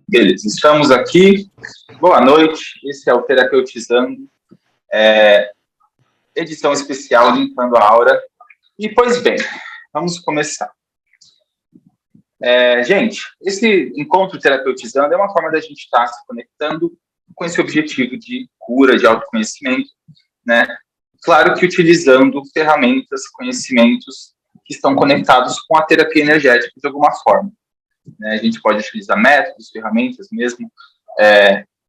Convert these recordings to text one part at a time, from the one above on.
Beleza, estamos aqui. Boa noite, esse é o Terapeutizando, edição especial Limpando a Aura. E, pois bem, vamos começar. Gente, esse encontro Terapeutizando é uma forma da gente estar se conectando com esse objetivo de cura, de autoconhecimento, né? Claro que utilizando ferramentas, conhecimentos que estão conectados com a terapia energética de alguma forma. A gente pode utilizar métodos, ferramentas mesmo,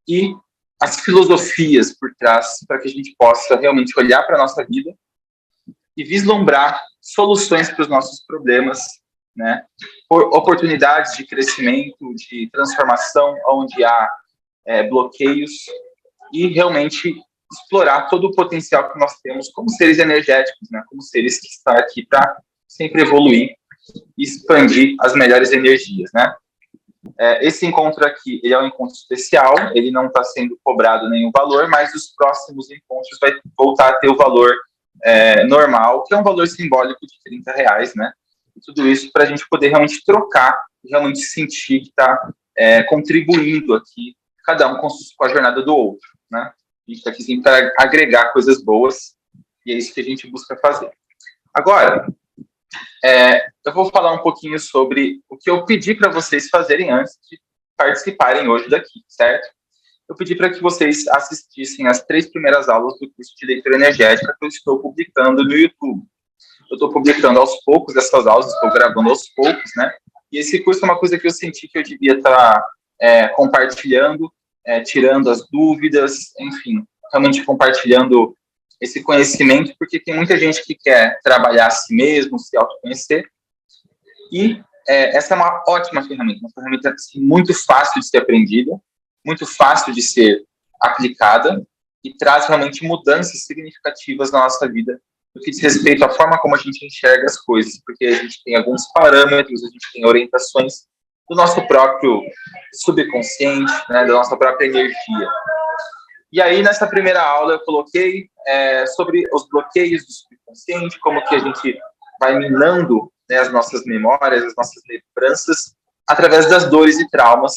e as filosofias por trás para que a gente possa realmente olhar para a nossa vida e vislumbrar soluções para os nossos problemas, né? Por oportunidades de crescimento, de transformação, onde há bloqueios, e realmente explorar todo o potencial que nós temos como seres energéticos, né? Como seres que estão aqui para sempre evoluir e expandir as melhores energias, né? Esse encontro aqui, ele é um encontro especial, ele não está sendo cobrado nenhum valor, mas os próximos encontros vai voltar a ter o valor normal, que é um valor simbólico de R$30, né? E tudo isso para a gente poder realmente trocar, realmente sentir que está contribuindo aqui, cada um com a jornada do outro, né? A gente está aqui sempre para agregar coisas boas, e é isso que a gente busca fazer. Agora, eu vou falar um pouquinho sobre o que eu pedi para vocês fazerem antes de participarem hoje daqui, certo? Eu pedi para que vocês assistissem as 3 primeiras aulas do curso de leitura energética que eu estou publicando no YouTube. Eu estou publicando aos poucos essas aulas, estou gravando aos poucos, né? E esse curso é uma coisa que eu senti que eu devia estar compartilhando, tirando as dúvidas, enfim, realmente compartilhando esse conhecimento, porque tem muita gente que quer trabalhar a si mesmo, se autoconhecer, e essa é uma ótima ferramenta, uma ferramenta assim, muito fácil de ser aprendida, muito fácil de ser aplicada, e traz realmente mudanças significativas na nossa vida, no que diz respeito à forma como a gente enxerga as coisas, porque a gente tem alguns parâmetros, a gente tem orientações do nosso próprio subconsciente, né, da nossa própria energia. E aí, nessa primeira aula, eu coloquei sobre os bloqueios do subconsciente, como que a gente vai minando, né, as nossas memórias, as nossas lembranças, através das dores e traumas,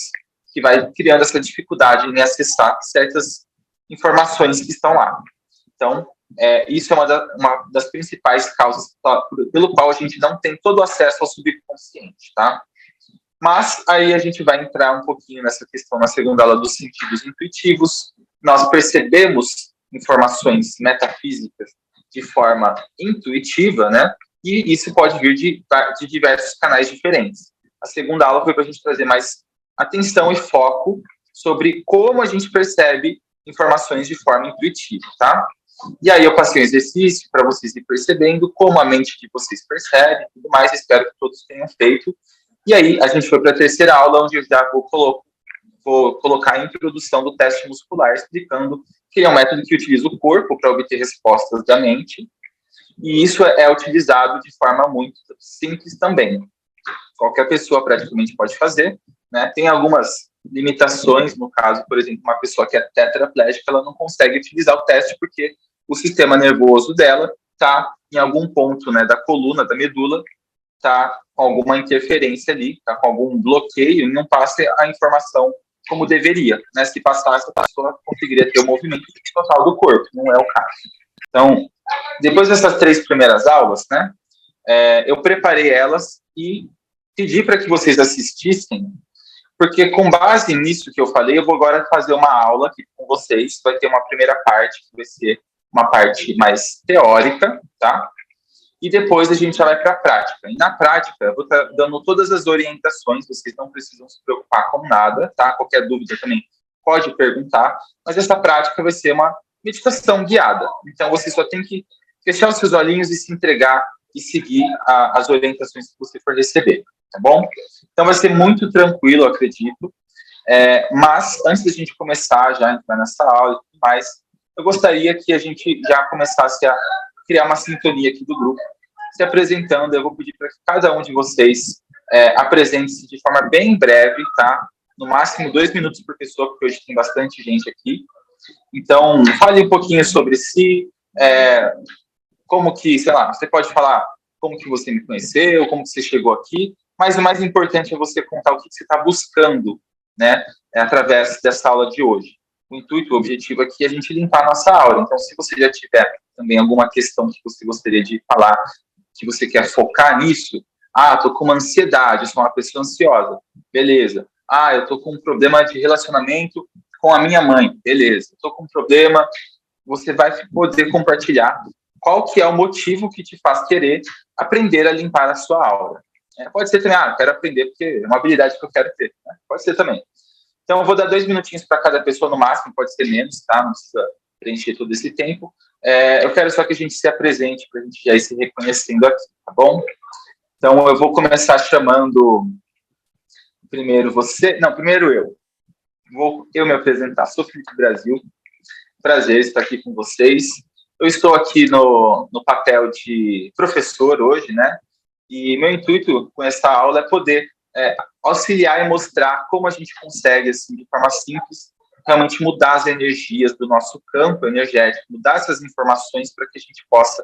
que vai criando essa dificuldade em acessar certas informações que estão lá. Então, isso é uma das principais causas pelo qual a gente não tem todo o acesso ao subconsciente, tá? Mas aí a gente vai entrar um pouquinho nessa questão na segunda aula dos sentidos intuitivos. Nós percebemos informações metafísicas de forma intuitiva, né? E isso pode vir de diversos canais diferentes. A segunda aula foi para a gente trazer mais atenção e foco sobre como a gente percebe informações de forma intuitiva, tá? E aí eu passei um exercício para vocês ir percebendo como a mente de vocês percebe e tudo mais. Espero que todos tenham feito. E aí a gente foi para a terceira aula, onde eu já vou colocar a introdução do teste muscular, explicando que é um método que utiliza o corpo para obter respostas da mente, e isso é utilizado de forma muito simples também. Qualquer pessoa praticamente pode fazer, né? Tem algumas limitações, no caso, por exemplo, uma pessoa que é tetraplégica, ela não consegue utilizar o teste porque o sistema nervoso dela está em algum ponto, né, da coluna, da medula, está com alguma interferência ali, está com algum bloqueio e não passa a informação como deveria, né? Se passasse, a pessoa conseguiria ter o movimento total do corpo, não é o caso. Então, depois dessas 3 primeiras aulas, né, eu preparei elas e pedi para que vocês assistissem, porque com base nisso que eu falei, eu vou agora fazer uma aula aqui com vocês. Vai ter uma primeira parte, que vai ser uma parte mais teórica, tá? E depois a gente já vai para a prática. E na prática, eu vou estar dando todas as orientações, vocês não precisam se preocupar com nada, tá? Qualquer dúvida também pode perguntar, mas essa prática vai ser uma meditação guiada. Então, você só tem que fechar os seus olhinhos e se entregar e seguir as orientações que você for receber, tá bom? Então, vai ser muito tranquilo, eu acredito. Mas, antes da gente começar já a entrar nessa aula e tudo mais, eu gostaria que a gente já começasse a criar uma sintonia aqui do grupo, se apresentando. Eu vou pedir para que cada um de vocês apresente-se de forma bem breve, tá? No máximo 2 minutos por pessoa, porque hoje tem bastante gente aqui. Então, fale um pouquinho sobre si, como que, sei lá, você pode falar como que você me conheceu, como que você chegou aqui, mas o mais importante é você contar o que você está buscando, né, através dessa aula de hoje. O intuito, o objetivo aqui é a gente limpar a nossa aura. Então, se você já tiver também alguma questão que você gostaria de falar, que você quer focar nisso, estou com uma ansiedade, eu sou uma pessoa ansiosa, beleza. Eu estou com um problema de relacionamento com a minha mãe, beleza. Estou com um problema, você vai poder compartilhar qual que é o motivo que te faz querer aprender a limpar a sua aura. Pode ser também, eu quero aprender porque é uma habilidade que eu quero ter, né? Pode ser também. Então, eu vou dar 2 minutinhos para cada pessoa no máximo, pode ser menos, tá? Não precisa preencher todo esse tempo. Eu quero só que a gente se apresente para a gente já ir se reconhecendo aqui, tá bom? Então, eu vou começar chamando primeiro você... Não, primeiro eu. Vou eu me apresentar. Sou Felipe Brasil. Prazer estar aqui com vocês. Eu estou aqui no papel de professor hoje, né? E meu intuito com essa aula é poder auxiliar e mostrar como a gente consegue, assim, de forma simples, realmente mudar as energias do nosso campo energético, mudar essas informações para que a gente possa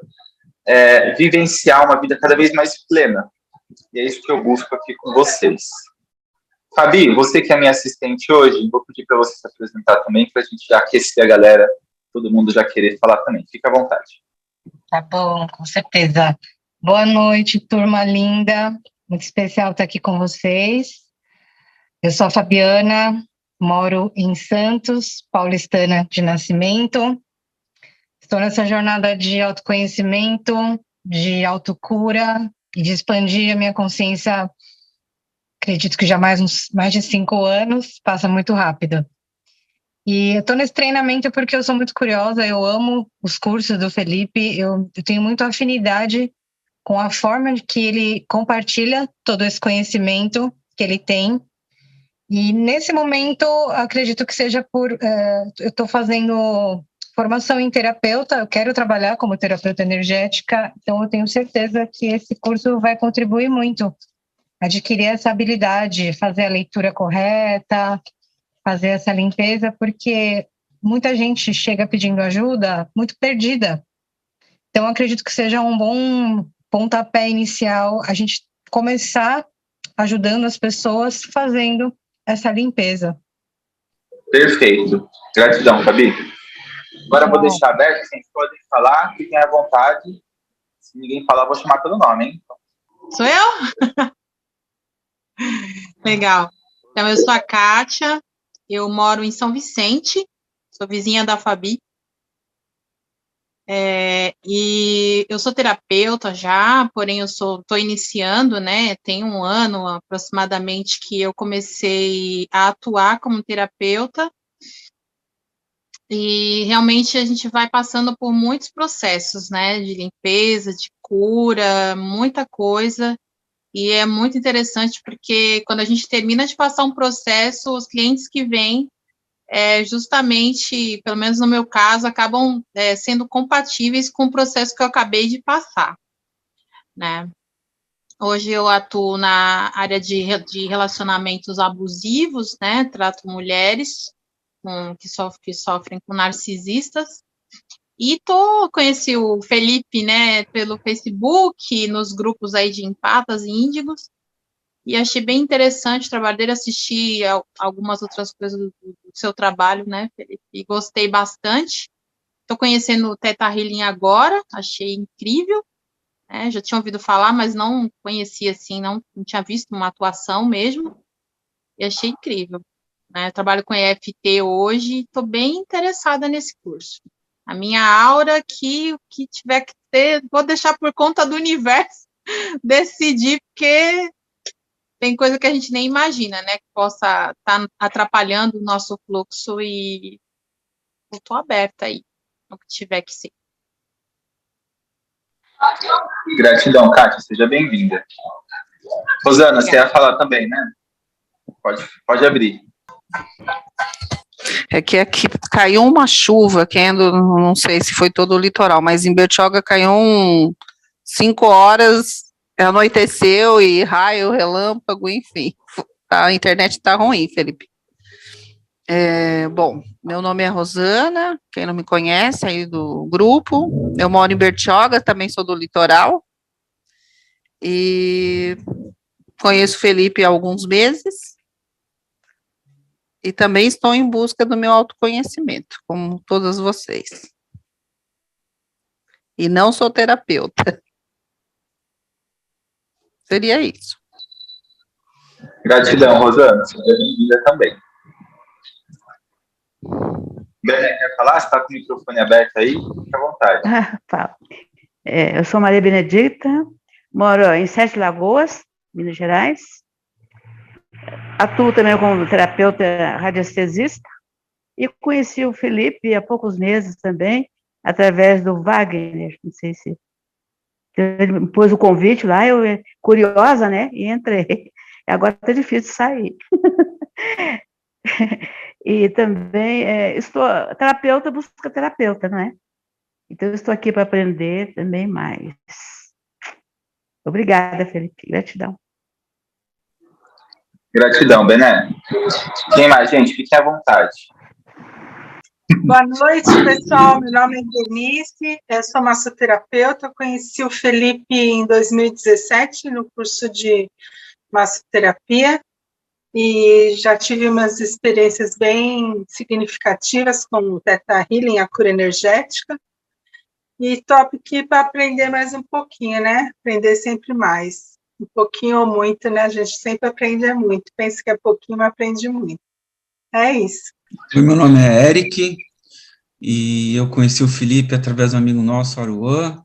vivenciar uma vida cada vez mais plena. E é isso que eu busco aqui com vocês. Fabi, você que é minha assistente hoje, vou pedir para você se apresentar também, para a gente já aquecer a galera, todo mundo já querer falar também. Fica à vontade. Tá bom, com certeza. Boa noite, turma linda. Muito especial estar aqui com vocês. Eu sou a Fabiana, moro em Santos, paulistana de nascimento. Estou nessa jornada de autoconhecimento, de autocura e de expandir a minha consciência. Acredito que já mais de 5 anos, passa muito rápido. E eu estou nesse treinamento porque eu sou muito curiosa, eu amo os cursos do Felipe, eu tenho muita afinidade com a forma que ele compartilha todo esse conhecimento que ele tem. E nesse momento, acredito que seja eu estou fazendo formação em terapeuta, eu quero trabalhar como terapeuta energética, então eu tenho certeza que esse curso vai contribuir muito. Adquirir essa habilidade, fazer a leitura correta, fazer essa limpeza, porque muita gente chega pedindo ajuda muito perdida. Então, acredito que seja um bom pontapé inicial a gente começar ajudando as pessoas fazendo essa limpeza. Perfeito. Gratidão, Fabi. Agora eu vou deixar aberto, vocês podem falar, fiquem à vontade. Se ninguém falar, eu vou chamar pelo nome, hein? Sou eu? Legal. Então, eu sou a Kátia, eu moro em São Vicente, sou vizinha da Fabi. E eu sou terapeuta já, porém eu estou iniciando, né? Tem 1 ano aproximadamente que eu comecei a atuar como terapeuta. E realmente a gente vai passando por muitos processos, né? De limpeza, de cura, muita coisa. E é muito interessante porque quando a gente termina de passar um processo, os clientes que vêm, justamente, pelo menos no meu caso, acabam sendo compatíveis com o processo que eu acabei de passar, né? Hoje eu atuo na área de relacionamentos abusivos, né? Trato mulheres que sofrem com narcisistas. E conheci o Felipe, né, pelo Facebook, nos grupos aí de empatas e índigos, e achei bem interessante o trabalho dele, assisti algumas outras coisas do seu trabalho, né, Felipe, e gostei bastante. Estou conhecendo o Theta Healing agora, achei incrível, né, já tinha ouvido falar, mas não conhecia, assim, não tinha visto uma atuação mesmo, e achei incrível. Né, eu trabalho com EFT hoje, estou bem interessada nesse curso. A minha aura, o que tiver que ter, vou deixar por conta do universo decidir, porque tem coisa que a gente nem imagina, né, que possa estar atrapalhando o nosso fluxo, e eu estou aberta aí, o que tiver que ser. Gratidão, Kátia, seja bem-vinda. Rosana, você ia falar também, né? Pode abrir. É que aqui caiu uma chuva, não sei se foi todo o litoral, mas em Bertioga caiu 5 horas, anoiteceu e raio, relâmpago, enfim. A internet está ruim, Felipe. Bom, meu nome é Rosana, quem não me conhece aí do grupo, eu moro em Bertioga, também sou do litoral, E conheço o Felipe há alguns meses. E também estou em busca do meu autoconhecimento, como todas vocês. E não sou terapeuta. Seria isso. Gratidão, Rosana. Seja bem-vinda também. Bené, quer falar? Você está com o microfone aberto aí? Fique à vontade. Fala. Eu sou Maria Benedicta, moro em Sete Lagoas, Minas Gerais. Atuo também como terapeuta radiestesista e conheci o Felipe há poucos meses também, através do Wagner, não sei se ele me pôs o convite lá, eu, curiosa, né, e entrei. Agora está difícil sair. E também estou, terapeuta busca terapeuta, não é? Então, eu estou aqui para aprender também mais. Obrigada, Felipe. Gratidão. Gratidão, Bené. Quem mais, gente? Fiquem à vontade. Boa noite, pessoal. Meu nome é Denise, eu sou massoterapeuta. Eu conheci o Felipe em 2017, no curso de massoterapia, e já tive umas experiências bem significativas com o Theta Healing, a cura energética. E estou aqui para aprender mais um pouquinho, né? Aprender sempre mais. Um pouquinho ou muito, né? A gente sempre aprende muito. Pensa que é pouquinho, mas aprende muito. É isso. Oi, meu nome é Eric, e eu conheci o Felipe através de um amigo nosso, Aruan,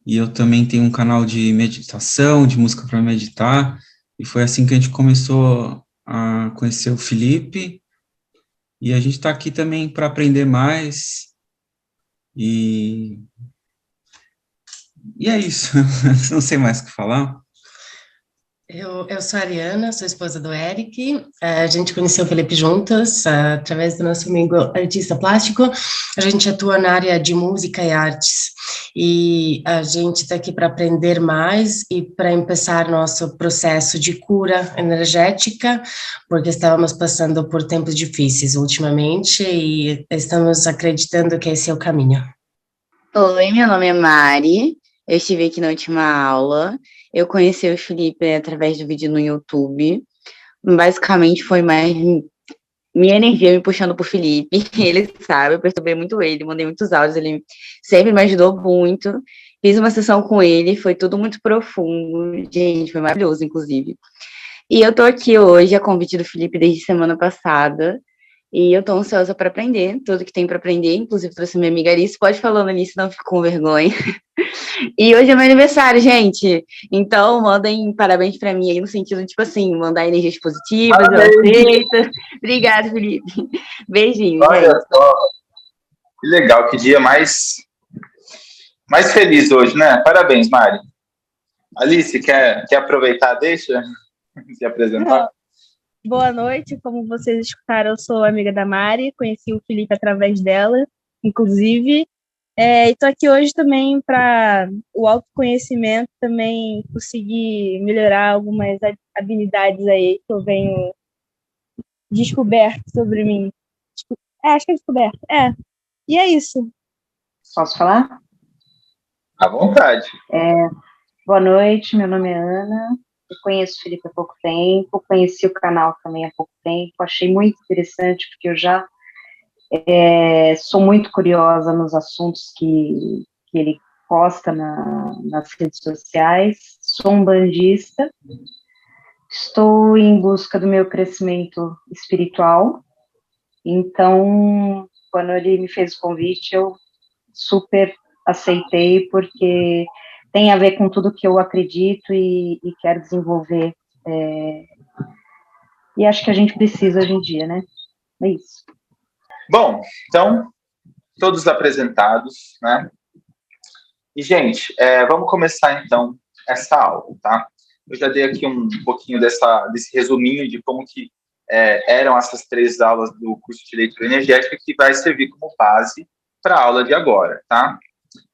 e eu também tenho um canal de meditação, de música para meditar, e foi assim que a gente começou a conhecer o Felipe, e a gente está aqui também para aprender mais, e é isso, não sei mais o que falar. Eu sou a Ariana, sou esposa do Eric. A gente conheceu o Felipe juntas, através do nosso amigo artista plástico. A gente atua na área de música e artes. E a gente está aqui para aprender mais e para começar nosso processo de cura energética, porque estávamos passando por tempos difíceis ultimamente e estamos acreditando que esse é o caminho. Oi, meu nome é Mari. Eu estive aqui na última aula. Eu conheci o Felipe através do vídeo no YouTube. Basicamente, foi mais minha energia me puxando pro Felipe. Ele sabe, eu perturbei muito ele, mandei muitos áudios, ele sempre me ajudou muito. Fiz uma sessão com ele, foi tudo muito profundo. Gente, foi maravilhoso, inclusive. E eu tô aqui hoje, a convite do Felipe desde semana passada. E eu tô ansiosa para aprender tudo que tem para aprender, inclusive trouxe minha amiga Alice. Pode falar, Alice, não fico com vergonha. E hoje é meu aniversário, gente. Então, mandem parabéns para mim aí, no sentido, tipo assim, mandar energias positivas, Parabéns. eu aceito. Obrigada, Felipe. Beijinho, Olha gente. só, que legal, que dia mais feliz hoje, né? Parabéns, Mari. Alice, quer aproveitar, deixa se apresentar? Boa noite, como vocês escutaram, eu sou amiga da Mari, conheci o Felipe através dela, inclusive, e estou aqui hoje também para o autoconhecimento, também conseguir melhorar algumas habilidades aí que eu venho descoberto sobre mim. Acho que é descoberto, e é isso. Posso falar? À vontade. Boa noite, meu nome é Ana. Eu conheço o Felipe há pouco tempo, conheci o canal também há pouco tempo, achei muito interessante, porque eu já sou muito curiosa nos assuntos que ele posta nas redes sociais, sou um bandista, estou em busca do meu crescimento espiritual, então, quando ele me fez o convite, eu super aceitei, porque tem a ver com tudo que eu acredito e quero desenvolver. E acho que a gente precisa hoje em dia, né? É isso. Bom, então, todos apresentados, né? E, gente, vamos começar, então, essa aula, tá? Eu já dei aqui um pouquinho desse resuminho de como que eram essas 3 aulas do curso de leitura energética, que vai servir como base para a aula de agora, tá?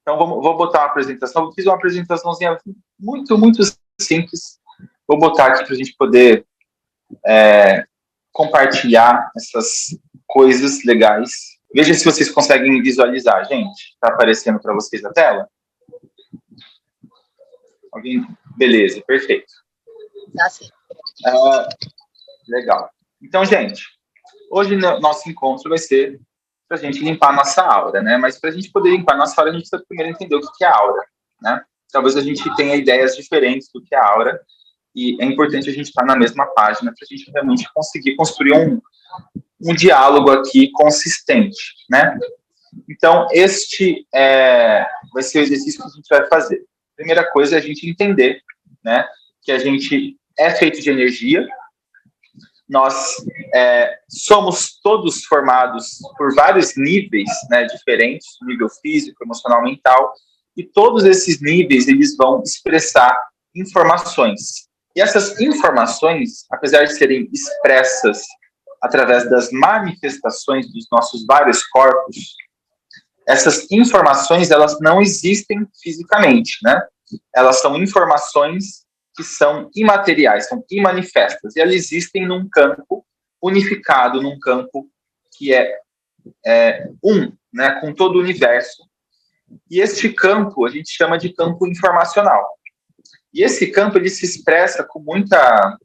Então, vou botar uma apresentação. Eu fiz uma apresentaçãozinha muito, muito simples. Vou botar aqui para a gente poder compartilhar essas coisas legais. Veja se vocês conseguem visualizar, gente. Está aparecendo para vocês a tela? Alguém Beleza, perfeito. Tá certo. Legal. Então, gente, hoje nosso encontro vai ser para a gente limpar a nossa aura, né? Mas para a gente poder limpar a nossa aura, a gente precisa primeiro entender o que é aura, né? Talvez a gente tenha ideias diferentes do que é aura, e é importante a gente estar na mesma página para a gente realmente conseguir construir um diálogo aqui consistente, né? Então, este vai ser o exercício que a gente vai fazer. Primeira coisa é a gente entender, né, que a gente é feito de energia. Nós somos todos formados por vários níveis, né, diferentes, nível físico, emocional, mental, e todos esses níveis eles vão expressar informações. E essas informações, apesar de serem expressas através das manifestações dos nossos vários corpos, essas informações elas não existem fisicamente, né? Elas são informações que são imateriais, são imanifestas, e elas existem num campo unificado, num campo que é né, com todo o universo. E este campo a gente chama de campo informacional. E esse campo ele se expressa com muita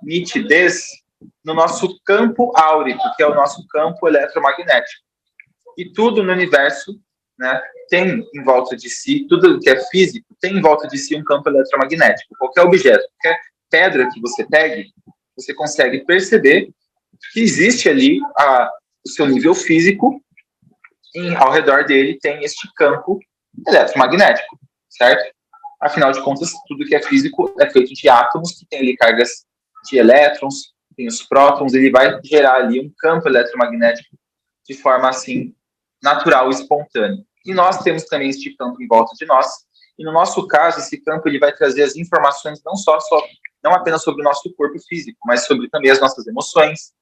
nitidez no nosso campo áurico, que é o nosso campo eletromagnético. E tudo no universo, né, tem em volta de si, tudo que é físico tem em volta de si um campo eletromagnético. Qualquer objeto, qualquer pedra que você pegue, você consegue perceber que existe ali o seu nível físico, e ao redor dele tem este campo eletromagnético, certo? Afinal de contas, tudo que é físico é feito de átomos que tem ali cargas de elétrons, tem os prótons, ele vai gerar ali um campo eletromagnético de forma assim natural e espontânea. E nós temos também este campo em volta de nós, e no nosso caso, esse campo ele vai trazer as informações não apenas sobre o nosso corpo físico, mas sobre também as nossas emoções,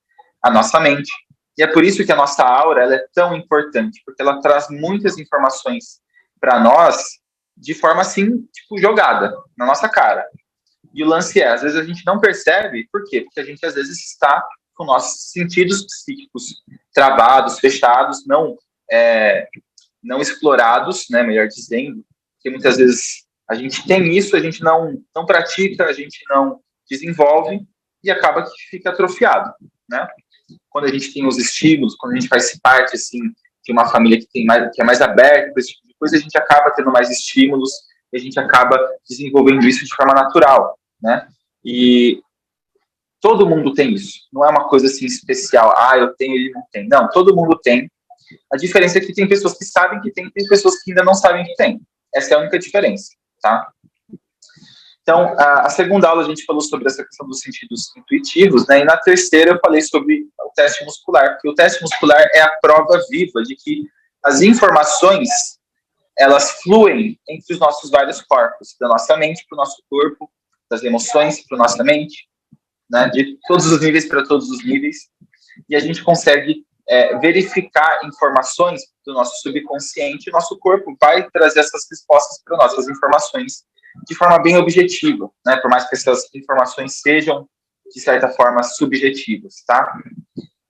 a nossa mente. E é por isso que a nossa aura ela é tão importante, porque ela traz muitas informações para nós de forma assim, tipo, jogada na nossa cara. E o lance às vezes a gente não percebe, por quê? Porque a gente às vezes está com nossos sentidos psíquicos travados, fechados, não explorados, né, melhor dizendo, porque muitas vezes a gente tem isso, a gente não pratica, a gente não desenvolve e acaba que fica atrofiado, né? Quando a gente tem os estímulos, quando a gente faz parte, assim, de uma família que é mais aberta para esse tipo de coisa, a gente acaba tendo mais estímulos e a gente acaba desenvolvendo isso de forma natural, né? E todo mundo tem isso, não é uma coisa assim especial, eu tenho, ele não tem. Não, todo mundo tem. A diferença é que tem pessoas que sabem que tem pessoas que ainda não sabem que tem. Essa é a única diferença, tá? Então, a segunda aula a gente falou sobre essa questão dos sentidos intuitivos, né? E na terceira eu falei sobre o teste muscular, porque o teste muscular é a prova viva de que as informações, elas fluem entre os nossos vários corpos, da nossa mente para o nosso corpo, das emoções para a nossa mente, né? De todos os níveis para todos os níveis, e a gente consegue verificar informações do nosso subconsciente, e nosso corpo vai trazer essas respostas para nós, essas informações, de forma bem objetiva, né? Por mais que essas informações sejam, de certa forma, subjetivas, tá?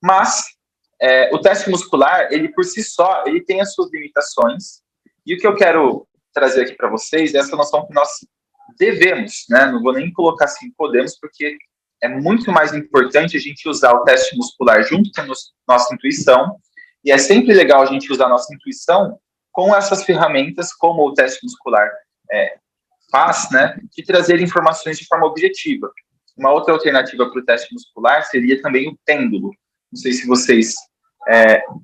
Mas o teste muscular, ele por si só, ele tem as suas limitações, e o que eu quero trazer aqui para vocês é essa noção que nós devemos, né? Não vou nem colocar assim, podemos, porque é muito mais importante a gente usar o teste muscular junto com a nossa intuição, e é sempre legal a gente usar a nossa intuição com essas ferramentas, como o teste muscular faz, né, de trazer informações de forma objetiva. Uma outra alternativa para o teste muscular seria também o pêndulo. Não sei se vocês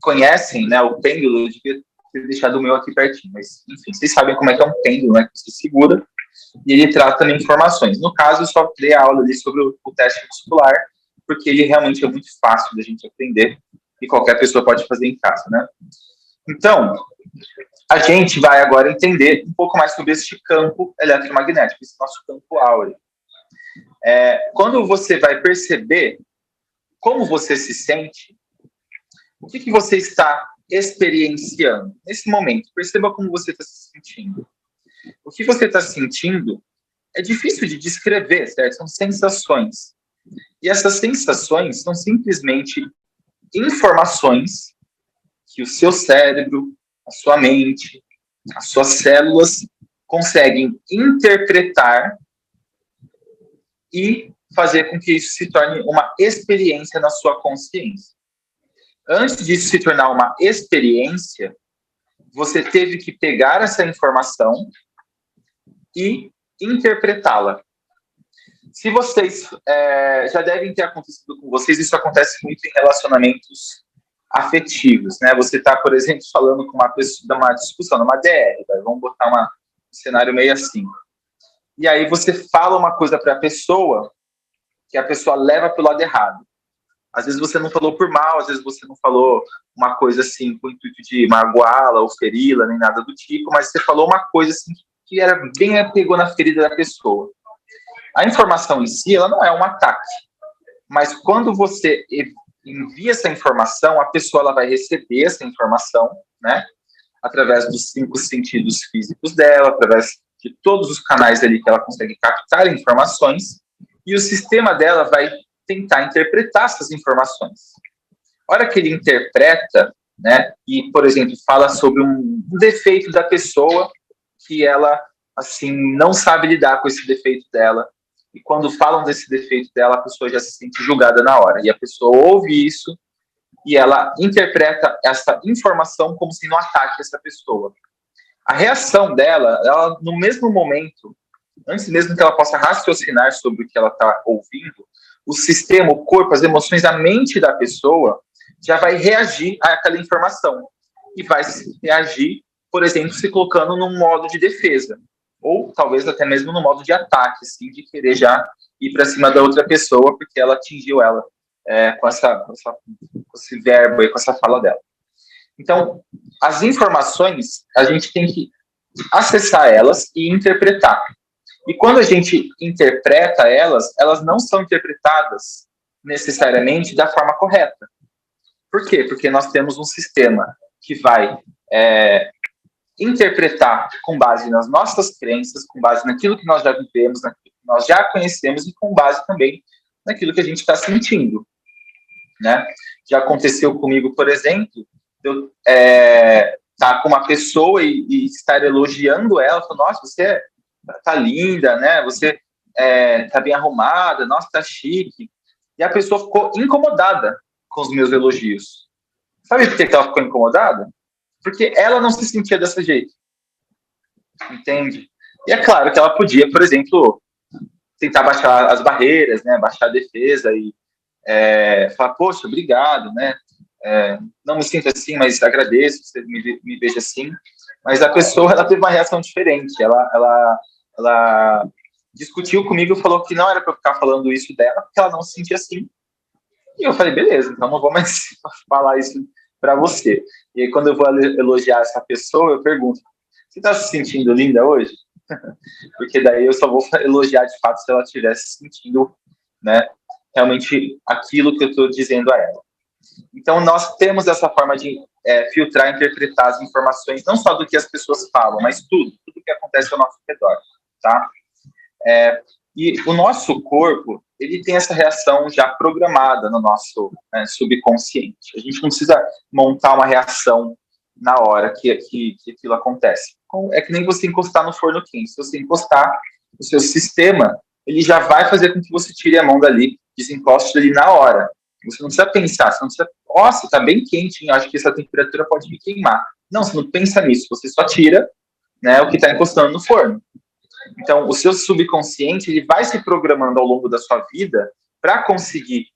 conhecem, né, o pêndulo, eu devia ter deixado o meu aqui pertinho, mas, enfim, vocês sabem como é que é um pêndulo, né, que você segura, e ele trata também informações. No caso, eu só dei a aula ali sobre o teste muscular, porque ele realmente é muito fácil da gente aprender, e qualquer pessoa pode fazer em casa, né? Então, a gente vai agora entender um pouco mais sobre este campo eletromagnético, esse nosso campo áureo. Quando você vai perceber como você se sente, o que você está experienciando nesse momento, perceba como você está se sentindo. O que você está sentindo é difícil de descrever, certo? São sensações. E essas sensações são simplesmente informações que o seu cérebro, a sua mente, as suas células conseguem interpretar e fazer com que isso se torne uma experiência na sua consciência. Antes disso se tornar uma experiência, você teve que pegar essa informação e interpretá-la. Se vocês já devem ter acontecido com vocês, isso acontece muito em relacionamentos afetivos, né? Você está, por exemplo, falando com uma pessoa, numa discussão, numa DR, tá? Vamos botar um cenário meio assim. E aí você fala uma coisa para a pessoa que a pessoa leva pelo lado errado. Às vezes você não falou por mal, às vezes você não falou uma coisa assim com o intuito de magoá-la ou feri-la, nem nada do tipo, mas você falou uma coisa assim que era bem pegou na ferida da pessoa. A informação em si, ela não é um ataque, mas quando você envia essa informação, a pessoa ela vai receber essa informação, né, através dos 5 sentidos físicos dela, através de todos os canais ali que ela consegue captar informações, e o sistema dela vai tentar interpretar essas informações. A hora que ele interpreta, né, e, por exemplo, fala sobre um defeito da pessoa que ela, assim, não sabe lidar com esse defeito dela, e quando falam desse defeito dela, a pessoa já se sente julgada na hora, e a pessoa ouve isso, e ela interpreta essa informação como se não ataque essa pessoa. A reação dela, ela, no mesmo momento, antes mesmo que ela possa raciocinar sobre o que ela está ouvindo, o sistema, o corpo, as emoções, a mente da pessoa já vai reagir àquela informação. E vai reagir, por exemplo, se colocando num modo de defesa. Ou talvez até mesmo no modo de ataque, assim, de querer já ir para cima da outra pessoa, porque ela atingiu ela com esse verbo aí, com essa fala dela. Então, as informações, a gente tem que acessar elas e interpretar. E quando a gente interpreta elas, elas não são interpretadas necessariamente da forma correta. Por quê? Porque nós temos um sistema que vai interpretar com base nas nossas crenças, com base naquilo que nós já vivemos, naquilo que nós já conhecemos e com base também naquilo que a gente está sentindo, né? Já aconteceu comigo, por exemplo, eu estar com uma pessoa e estar elogiando ela, falando, nossa, você tá linda, né? Você tá bem arrumada, nossa, tá chique. E a pessoa ficou incomodada com os meus elogios. Sabe por que ela ficou incomodada? Porque ela não se sentia desse jeito. Entende? E é claro que ela podia, por exemplo, tentar baixar as barreiras, né? Baixar a defesa e falar, poxa, obrigado, né? Não me sinto assim, mas agradeço que você me veja assim. Mas a pessoa, ela teve uma reação diferente. Ela discutiu comigo e falou que não era para eu ficar falando isso dela, porque ela não se sentia assim. E eu falei, beleza, então não vou mais falar isso para você. E aí, quando eu vou elogiar essa pessoa, eu pergunto, você está se sentindo linda hoje? Porque daí eu só vou elogiar de fato se ela estiver se sentindo, né, realmente aquilo que eu estou dizendo a ela. Então, nós temos essa forma de filtrar e interpretar as informações, não só do que as pessoas falam, mas tudo que acontece ao nosso redor, tá? E o nosso corpo, ele tem essa reação já programada no nosso subconsciente. A gente não precisa montar uma reação na hora que aquilo acontece. É que nem você encostar no forno quente. Se você encostar, o seu sistema, ele já vai fazer com que você tire a mão dali, desencoste dali na hora. Você não precisa pensar, você não precisa, nossa, tá bem quente, hein? Acho que essa temperatura pode me queimar. Não, você não pensa nisso, você só tira, né, o que está encostando no forno. Então, o seu subconsciente, ele vai se programando ao longo da sua vida para conseguir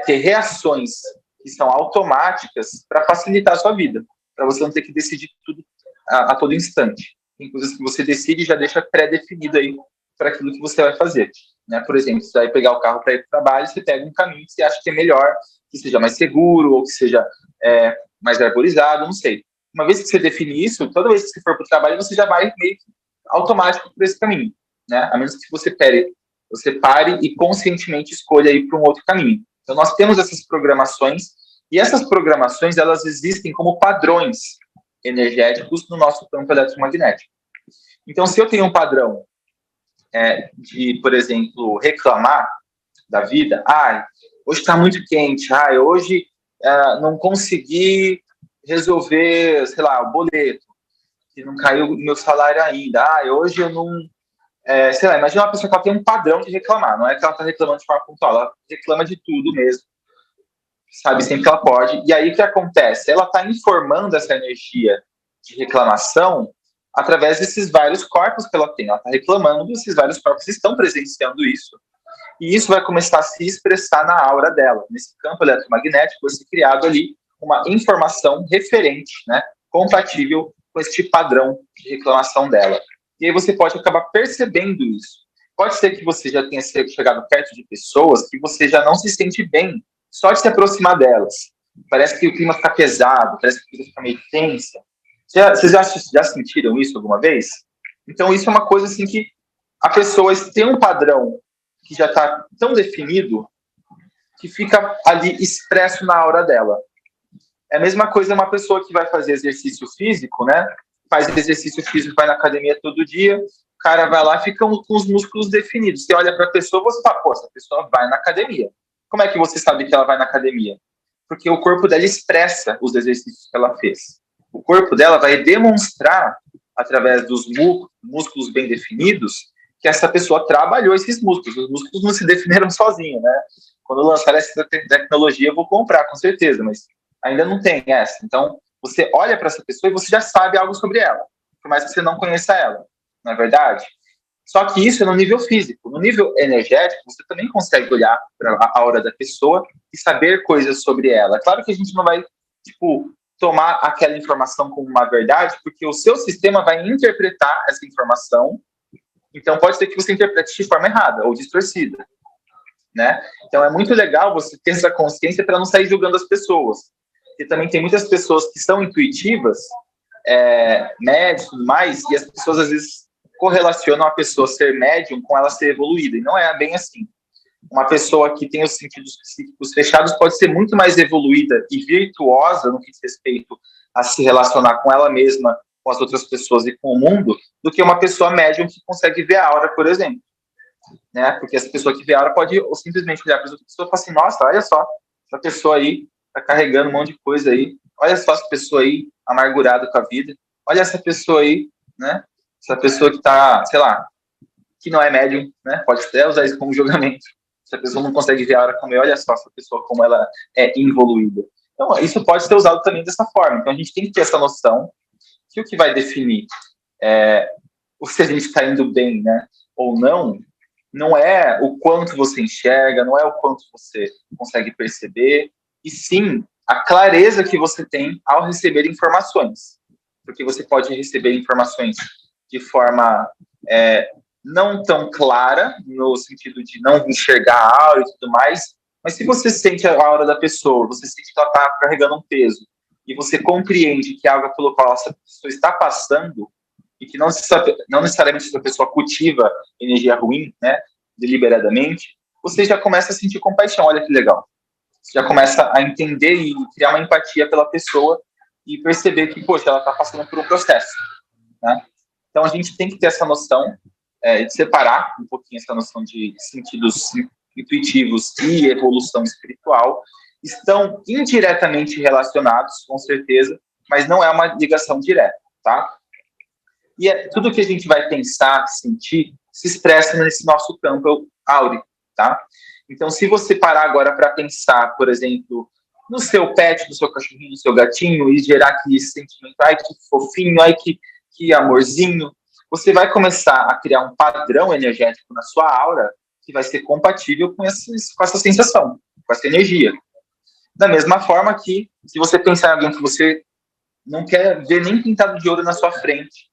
ter reações que são automáticas para facilitar a sua vida, para você não ter que decidir tudo a todo instante. Tem coisas que você decide e já deixa pré-definido aí para aquilo que você vai fazer. Né? Por exemplo, você vai pegar o carro para ir para o trabalho, você pega um caminho que você acha que é melhor, que seja mais seguro, ou que seja mais arborizado, não sei. Uma vez que você define isso, toda vez que você for para o trabalho, você já vai meio que automático por esse caminho, né? A menos que você pare e conscientemente escolha ir para um outro caminho. Então, nós temos essas programações, e essas programações, elas existem como padrões energéticos no nosso campo eletromagnético. Então, se eu tenho um padrão de, por exemplo, reclamar da vida, hoje está muito quente, hoje não consegui resolver, sei lá, o boleto, que não caiu o meu salário ainda, hoje eu não sei lá, imagina uma pessoa que ela tem um padrão de reclamar, não é que ela está reclamando de forma pontual, ela reclama de tudo mesmo, sabe sempre que ela pode, e aí o que acontece? Ela está informando essa energia de reclamação através desses vários corpos que ela tem, ela está reclamando, esses vários corpos estão presenciando isso, e isso vai começar a se expressar na aura dela, nesse campo eletromagnético, vai ser criado ali uma informação referente, né, compatível com esse padrão de reclamação dela. E aí você pode acabar percebendo isso. Pode ser que você já tenha chegado perto de pessoas que você já não se sente bem só de se aproximar delas. Parece que o clima fica pesado, parece que a coisa fica meio tensa. Vocês já sentiram isso alguma vez? Então isso é uma coisa assim que a pessoa tem um padrão que já está tão definido que fica ali expresso na aura dela. É a mesma coisa uma pessoa que vai fazer exercício físico, né? Faz exercício físico, vai na academia todo dia, o cara vai lá e fica com os músculos definidos. Você olha para a pessoa, você fala, pô, essa pessoa vai na academia. Como é que você sabe que ela vai na academia? Porque o corpo dela expressa os exercícios que ela fez. O corpo dela vai demonstrar, através dos músculos bem definidos, que essa pessoa trabalhou esses músculos. Os músculos não se definiram sozinhos, né? Quando lançar essa tecnologia, eu vou comprar, com certeza, mas ainda não tem essa. Então, você olha para essa pessoa e você já sabe algo sobre ela, por mais que você não conheça ela, não é verdade? Só que isso é no nível físico. No nível energético, você também consegue olhar para a aura da pessoa e saber coisas sobre ela. Claro que a gente não vai, tomar aquela informação como uma verdade, porque o seu sistema vai interpretar essa informação, então pode ser que você interprete de forma errada ou distorcida, né? Então é muito legal você ter essa consciência para não sair julgando as pessoas. Porque também tem muitas pessoas que são intuitivas, médios e tudo mais, e as pessoas às vezes correlacionam a pessoa ser médium com ela ser evoluída, e não é bem assim. Uma pessoa que tem os sentidos psíquicos fechados pode ser muito mais evoluída e virtuosa no que diz respeito a se relacionar com ela mesma, com as outras pessoas e com o mundo, do que uma pessoa médium que consegue ver a aura, por exemplo. Né? Porque essa pessoa que vê a aura pode simplesmente olhar para as outras pessoas e falar assim, nossa, olha só, essa pessoa aí tá carregando um monte de coisa aí. Olha só essa pessoa aí, amargurada com a vida. Olha essa pessoa aí, né? Essa pessoa que tá, sei lá, que não é médium, né? Pode até usar isso como julgamento. Se a pessoa não consegue ver a hora como olha só essa pessoa como ela é evoluída. Então, isso pode ser usado também dessa forma. Então, a gente tem que ter essa noção que o que vai definir se a gente está indo bem, né, ou não é o quanto você enxerga, não é o quanto você consegue perceber, e sim a clareza que você tem ao receber informações. Porque você pode receber informações de forma não tão clara, no sentido de não enxergar a aura e tudo mais, mas se você sente a aura da pessoa, você sente que ela está carregando um peso, e você compreende que é algo pelo qual essa pessoa está passando, e que não necessariamente essa pessoa cultiva energia ruim, né, deliberadamente, você já começa a sentir compaixão. Olha que legal. Você já começa a entender e criar uma empatia pela pessoa e perceber que, poxa, ela está passando por um processo, né? Então, a gente tem que ter essa noção de separar um pouquinho essa noção de sentidos intuitivos e evolução espiritual. Estão indiretamente relacionados, com certeza, mas não é uma ligação direta, tá? E tudo que a gente vai pensar, sentir, se expressa nesse nosso campo áureo, tá? Então, se você parar agora para pensar, por exemplo, no seu pet, no seu cachorrinho, no seu gatinho, e gerar aquele sentimento, ai, que fofinho, ai, que amorzinho, você vai começar a criar um padrão energético na sua aura que vai ser compatível com essa sensação, com essa energia. Da mesma forma que, se você pensar em alguém que você não quer ver nem pintado de ouro na sua frente,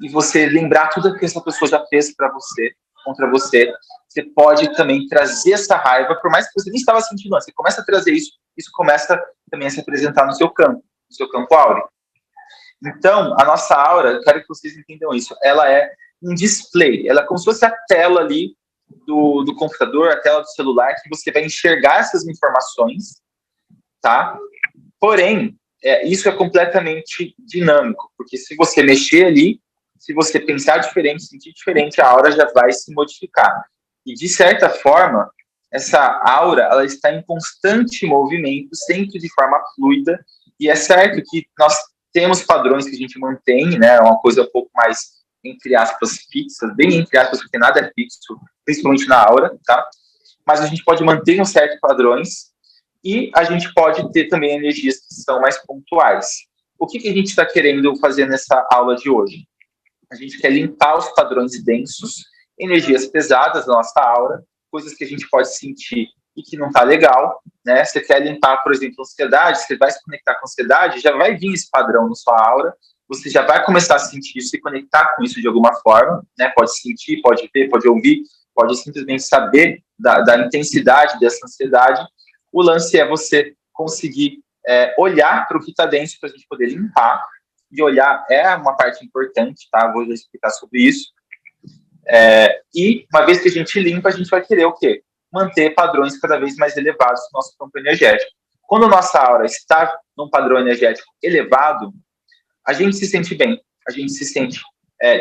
e você lembrar tudo que essa pessoa já fez para você, contra você, você pode também trazer essa raiva, por mais que você nem estava sentindo antes, você começa a trazer isso começa também a se apresentar no seu campo áureo. Então, a nossa aura, eu quero que vocês entendam isso, ela é um display, ela é como se fosse a tela ali do computador, a tela do celular, que você vai enxergar essas informações, tá? Porém, isso é completamente dinâmico, porque se você mexer ali, se você pensar diferente, sentir diferente, a aura já vai se modificar. E, de certa forma, essa aura ela está em constante movimento, sempre de forma fluida, e é certo que nós temos padrões que a gente mantém, né, uma coisa um pouco mais entre aspas, fixas, bem entre aspas, porque nada é fixo, principalmente na aura, tá? Mas a gente pode manter uns certos padrões e a gente pode ter também energias que são mais pontuais. O que a gente está querendo fazer nessa aula de hoje? A gente quer limpar os padrões densos, energias pesadas da nossa aura, coisas que a gente pode sentir e que não está legal, né? Você quer limpar, por exemplo, a ansiedade, você vai se conectar com a ansiedade, já vai vir esse padrão na sua aura, você já vai começar a sentir isso e conectar com isso de alguma forma, né? Pode sentir, pode ver, pode ouvir, pode simplesmente saber da intensidade dessa ansiedade. O lance é você conseguir olhar para o que está dentro para a gente poder limpar, e olhar é uma parte importante, tá? Vou explicar sobre isso. E uma vez que a gente limpa, a gente vai querer o quê? Manter padrões cada vez mais elevados no nosso campo energético. Quando a nossa aura está num padrão energético elevado, a gente se sente bem, a gente se sente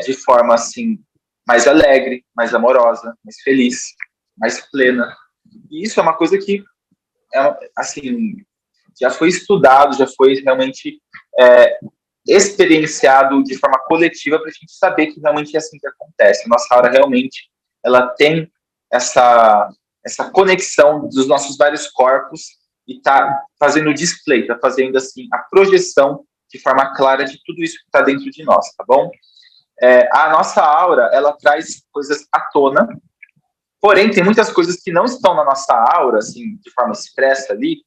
de forma, assim, mais alegre, mais amorosa, mais feliz, mais plena. E isso é uma coisa que, assim, já foi estudado, já foi realmente experienciado de forma coletiva para a gente saber que realmente é assim que acontece. Nossa aura realmente, ela tem essa conexão dos nossos vários corpos e está fazendo o display, está fazendo, assim, a projeção de forma clara de tudo isso que está dentro de nós, tá bom? A nossa aura, ela traz coisas à tona, porém, tem muitas coisas que não estão na nossa aura, assim, de forma expressa ali,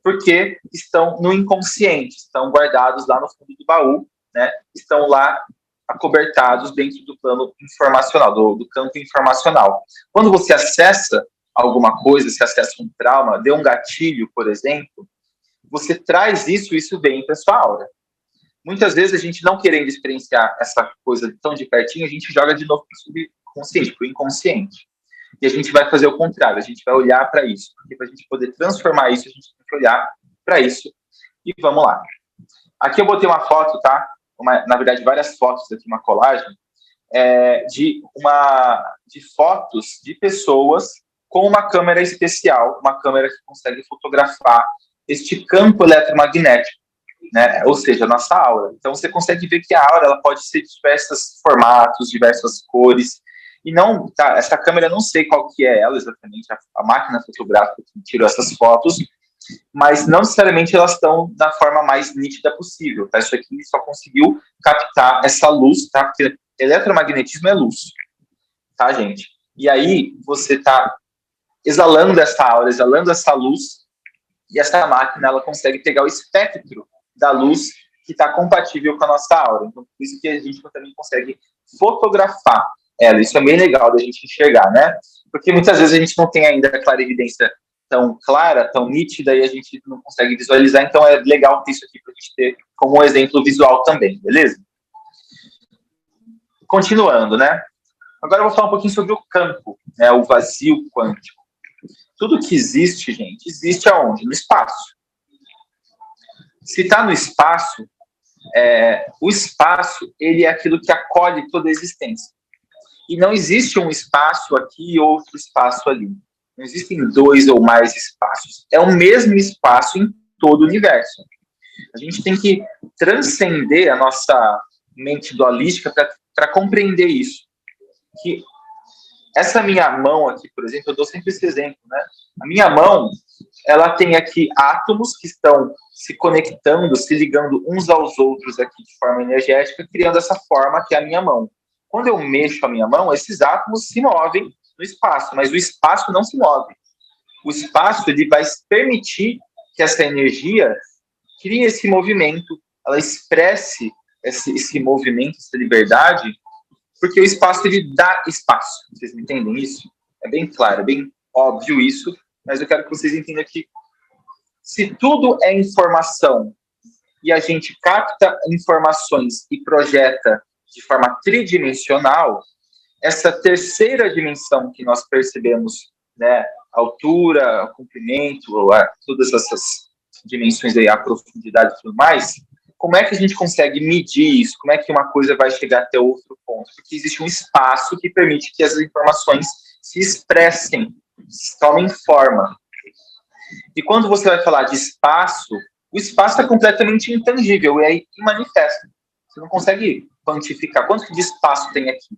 porque estão no inconsciente, estão guardados lá no fundo do baú, né? Estão lá acobertados dentro do plano informacional, do campo informacional. Quando você acessa alguma coisa, se acessa um trauma, deu um gatilho, por exemplo, você traz isso vem para sua aura. Muitas vezes a gente, não querendo experienciar essa coisa tão de pertinho, a gente joga de novo para o subconsciente, para o inconsciente. E a gente vai fazer o contrário, a gente vai olhar para isso. Porque para a gente poder transformar isso, a gente tem que olhar para isso. E vamos lá. Aqui eu botei uma foto, tá? Na verdade, várias fotos aqui, uma colagem, de fotos de pessoas com uma câmera especial, uma câmera que consegue fotografar este campo eletromagnético, né? Ou seja, a nossa aura. Então, você consegue ver que a aura, ela pode ser de diversos formatos, diversas cores. E não, tá, essa câmera, não sei qual que é ela exatamente, a máquina fotográfica que tirou essas fotos, mas não necessariamente elas estão da forma mais nítida possível, tá? Isso aqui só conseguiu captar essa luz, tá? Porque eletromagnetismo é luz, tá, gente? E aí, você tá exalando essa aura, exalando essa luz, e essa máquina, ela consegue pegar o espectro da luz que está compatível com a nossa aura. Então, por isso que a gente também consegue fotografar ela. Isso é bem legal da gente enxergar, né? Porque muitas vezes a gente não tem ainda a clarividência tão clara, tão nítida, e a gente não consegue visualizar, então é legal ter isso aqui para a gente ter como um exemplo visual também, beleza? Continuando, né? Agora eu vou falar um pouquinho sobre o campo, né? O vazio quântico. Tudo que existe, gente, existe aonde? No espaço. Se está no espaço, o espaço, ele é aquilo que acolhe toda a existência. E não existe um espaço aqui e outro espaço ali. Não existem dois ou mais espaços. É o mesmo espaço em todo o universo. A gente tem que transcender a nossa mente dualística para compreender isso. Que essa minha mão aqui, por exemplo, eu dou sempre esse exemplo, né? A minha mão, ela tem aqui átomos que estão se conectando, se ligando uns aos outros aqui de forma energética, criando essa forma que é a minha mão. Quando eu mexo a minha mão, esses átomos se movem no espaço, mas o espaço não se move. O espaço, ele vai permitir que essa energia crie esse movimento, ela expresse esse movimento, essa liberdade, porque o espaço, ele dá espaço. Vocês entendem isso? É bem claro, é bem óbvio isso, mas eu quero que vocês entendam que se tudo é informação e a gente capta informações e projeta de forma tridimensional, essa terceira dimensão que nós percebemos, né, a altura, o comprimento, todas essas dimensões aí, a profundidade e tudo mais, como é que a gente consegue medir isso? Como é que uma coisa vai chegar até outro ponto? Porque existe um espaço que permite que as informações se expressem, se tomem forma. E quando você vai falar de espaço, o espaço é completamente intangível, é imanifesto. Você não consegue quantificar quanto de espaço tem aqui.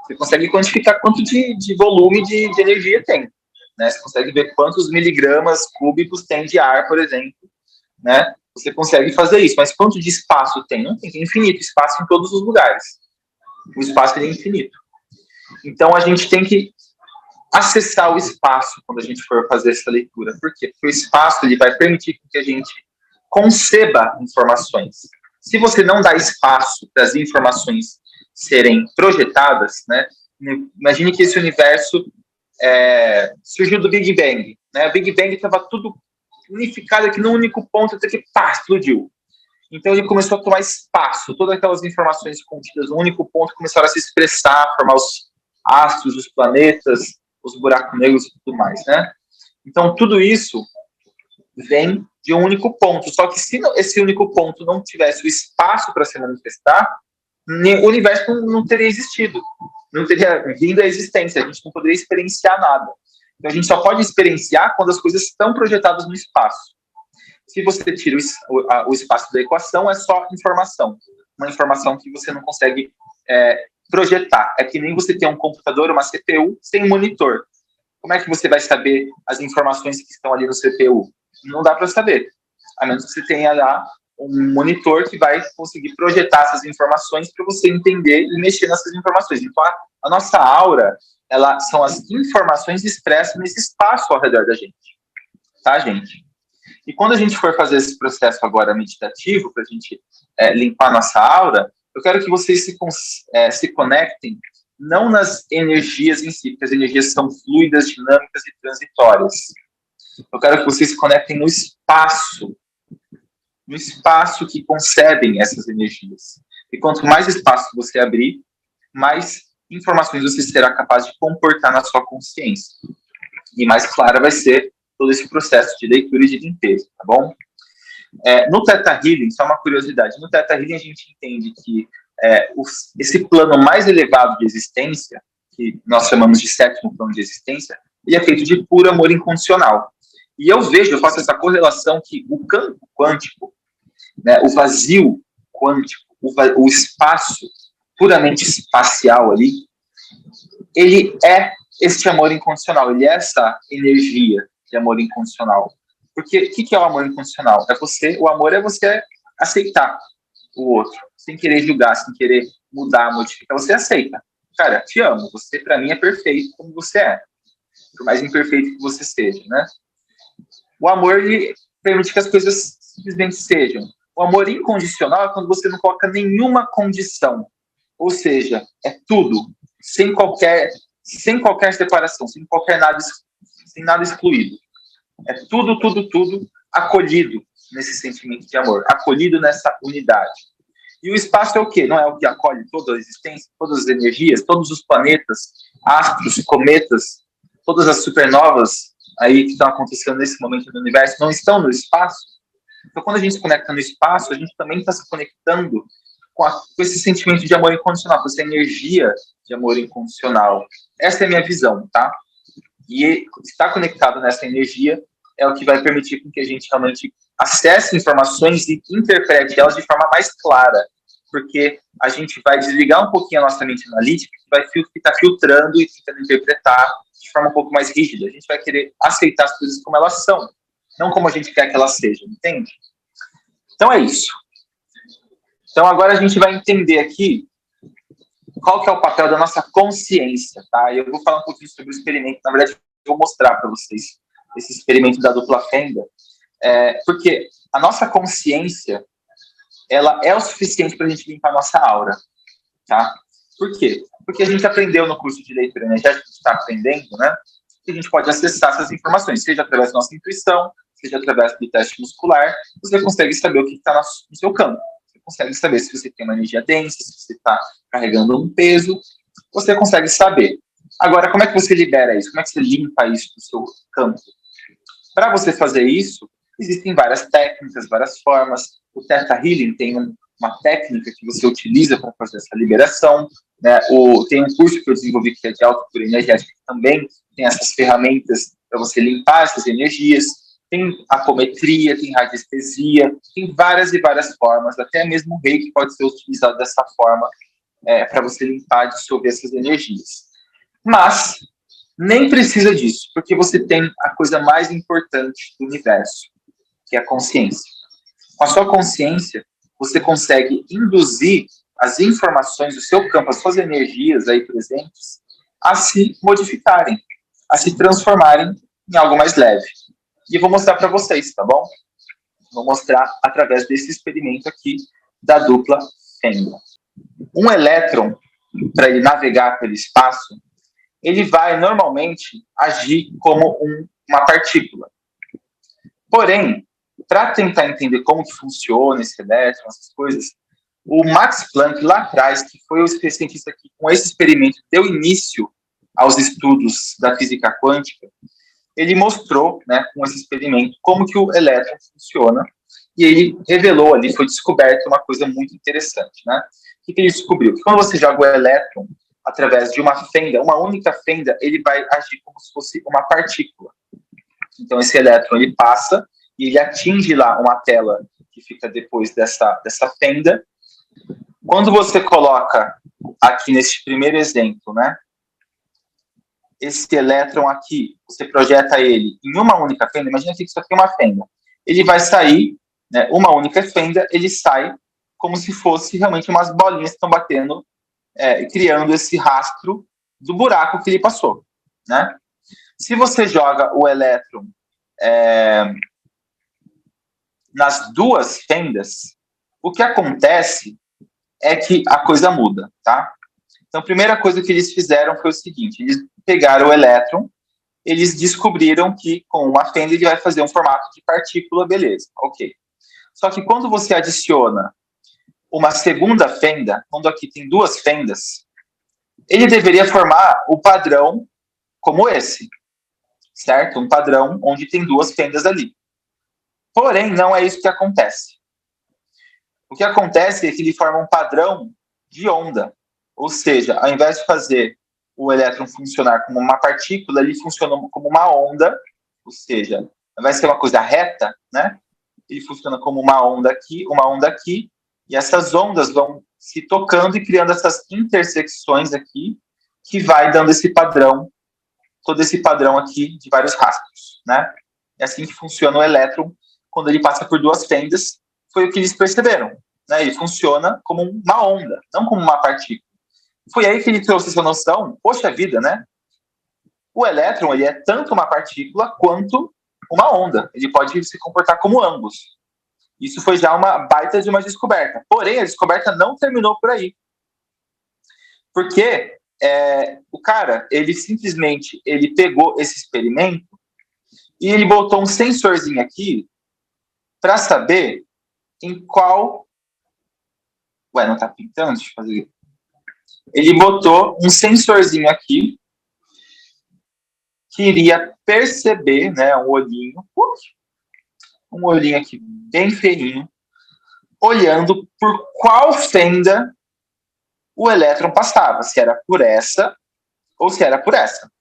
Você consegue quantificar quanto de volume de energia tem. Né? Você consegue ver quantos miligramas cúbicos tem de ar, por exemplo. Né? Você consegue fazer isso, mas quanto de espaço tem? Não tem, tem infinito espaço em todos os lugares. O espaço é infinito. Então, a gente tem que acessar o espaço quando a gente for fazer essa leitura. Por quê? Porque o espaço ele vai permitir que a gente conceba informações. Se você não dá espaço para as informações serem projetadas, né? Imagine que esse universo surgiu do Big Bang. Né? O Big Bang estava tudo unificado aqui num único ponto, até que pá, explodiu. Então ele começou a tomar espaço, todas aquelas informações contidas num único ponto começaram a se expressar, formar os astros, os planetas, os buracos negros e tudo mais, né? Então tudo isso vem de um único ponto, só que se esse único ponto não tivesse o espaço para se manifestar, o universo não teria existido, não teria vindo à existência, a gente não poderia experienciar nada. Então a gente só pode experienciar quando as coisas estão projetadas no espaço. Se você tira o espaço da equação, é só informação. Uma informação que você não consegue projetar. É que nem você tem um computador, uma CPU, sem monitor. Como é que você vai saber as informações que estão ali no CPU? Não dá para saber. A menos que você tenha lá um monitor que vai conseguir projetar essas informações para você entender e mexer nessas informações. Então, a nossa aura, são as informações expressas nesse espaço ao redor da gente. Tá, gente? E quando a gente for fazer esse processo agora meditativo, para a gente limpar a nossa aura, eu quero que vocês se conectem não nas energias em si, porque as energias são fluidas, dinâmicas e transitórias. Eu quero que vocês se conectem no espaço que concebem essas energias. E quanto mais espaço você abrir, mais informações você será capaz de comportar na sua consciência. E mais clara vai ser todo esse processo de leitura e de limpeza, tá bom? No Theta Healing, só uma curiosidade, no Theta Healing a gente entende que esse plano mais elevado de existência, que nós chamamos de sétimo plano de existência, ele é feito de puro amor incondicional. E eu faço essa correlação que o campo quântico, né, o vazio quântico, o espaço puramente espacial ali, ele é este amor incondicional, ele é essa energia de amor incondicional. Porque o que é o amor incondicional? O amor é você aceitar o outro, sem querer julgar, sem querer mudar, modificar, você aceita. Cara, te amo, você para mim é perfeito como você é, por mais imperfeito que você seja, né? O amor, ele permite que as coisas simplesmente sejam. O amor incondicional é quando você não coloca nenhuma condição, ou seja, é tudo, sem qualquer separação, sem nada excluído. É tudo acolhido nesse sentimento de amor, acolhido nessa unidade. E o espaço é o quê? Não é o que acolhe toda a existência, todas as energias, todos os planetas, astros, cometas, todas as supernovas aí que estão acontecendo nesse momento no universo, não estão no espaço? Então, quando a gente se conecta no espaço, a gente também está se conectando com esse sentimento de amor incondicional, com essa energia de amor incondicional. Essa é a minha visão, tá? E estar conectado nessa energia é o que vai permitir que a gente realmente acesse informações e interprete elas de forma mais clara, porque a gente vai desligar um pouquinho a nossa mente analítica, que vai ficar filtrando e tentando interpretar de forma um pouco mais rígida. A gente vai querer aceitar as coisas como elas são, não como a gente quer que elas sejam, entende? Então é isso. Então agora a gente vai entender aqui qual que é o papel da nossa consciência, tá? Eu vou falar um pouquinho sobre o experimento, na verdade eu vou mostrar para vocês esse experimento da dupla fenda, porque a nossa consciência, ela é o suficiente para a gente limpar a nossa aura, tá? Por quê? Porque a gente aprendeu no curso de leitura energética, a gente está aprendendo, né? Que a gente pode acessar essas informações, seja através da nossa intuição, seja através do teste muscular, você consegue saber o que está no seu campo. Você consegue saber se você tem uma energia densa, se você está carregando um peso, você consegue saber. Agora, como é que você libera isso? Como é que você limpa isso do seu campo? Para você fazer isso, existem várias técnicas, várias formas. O Theta Healing tem uma técnica que você utiliza para fazer essa liberação, né? Tem um curso que eu desenvolvi que é de autocura energética, que também tem essas ferramentas para você limpar essas energias. Tem apometria, tem radiestesia, tem várias e várias formas, até mesmo o reiki pode ser utilizado dessa forma para você limpar e dissolver essas energias. Mas nem precisa disso, porque você tem a coisa mais importante do universo, que é a consciência. Com a sua consciência, você consegue induzir as informações do seu campo, as suas energias aí presentes, a se modificarem, a se transformarem em algo mais leve. E eu vou mostrar para vocês, tá bom? Vou mostrar através desse experimento aqui da dupla fenda. Um elétron, para ele navegar pelo espaço, ele vai normalmente agir como uma partícula. Porém, para tentar entender como que funciona esse elétron, essas coisas, o Max Planck, lá atrás, que foi o cientista que, com esse experimento, deu início aos estudos da física quântica, ele mostrou, né, com esse experimento, como que o elétron funciona, e ele revelou ali, foi descoberto uma coisa muito interessante, né? O que ele descobriu? Que quando você joga o elétron através de uma fenda, uma única fenda, ele vai agir como se fosse uma partícula. Então, esse elétron, ele passa e ele atinge lá uma tela que fica depois dessa fenda. Quando você coloca aqui nesse primeiro exemplo, né, esse elétron aqui, você projeta ele em uma única fenda, imagina que isso aqui é uma fenda. Ele vai sair, né, uma única fenda, ele sai como se fosse realmente umas bolinhas que estão batendo, criando esse rastro do buraco que ele passou, né? Se você joga o elétron nas duas fendas, o que acontece é que a coisa muda, tá? Então, a primeira coisa que eles fizeram foi o seguinte, eles pegaram o elétron, eles descobriram que com uma fenda ele vai fazer um formato de partícula, beleza, ok. Só que quando você adiciona uma segunda fenda, quando aqui tem duas fendas, ele deveria formar o padrão como esse, certo? Um padrão onde tem duas fendas ali. Porém, não é isso que acontece. O que acontece é que ele forma um padrão de onda. Ou seja, ao invés de fazer o elétron funcionar como uma partícula, ele funciona como uma onda, ou seja, ao invés de ser uma coisa reta, né? Ele funciona como uma onda aqui, e essas ondas vão se tocando e criando essas intersecções aqui, que vai dando esse padrão, todo esse padrão aqui de vários rastros, né? É assim que funciona o elétron quando ele passa por duas fendas, foi o que eles perceberam, né? Ele funciona como uma onda, não como uma partícula. Foi aí que ele trouxe essa noção, poxa vida, né? O elétron, ele é tanto uma partícula quanto uma onda. Ele pode se comportar como ambos. Isso foi já uma baita de uma descoberta. Porém, a descoberta não terminou por aí. Porque o cara, ele simplesmente, ele pegou esse experimento e ele botou um sensorzinho aqui para saber em qual... Ué, não tá pintando? Deixa eu fazer... Ele botou um sensorzinho aqui que iria perceber, né, um olhinho aqui bem feinho, olhando por qual fenda o elétron passava, se era por essa ou se era por essa.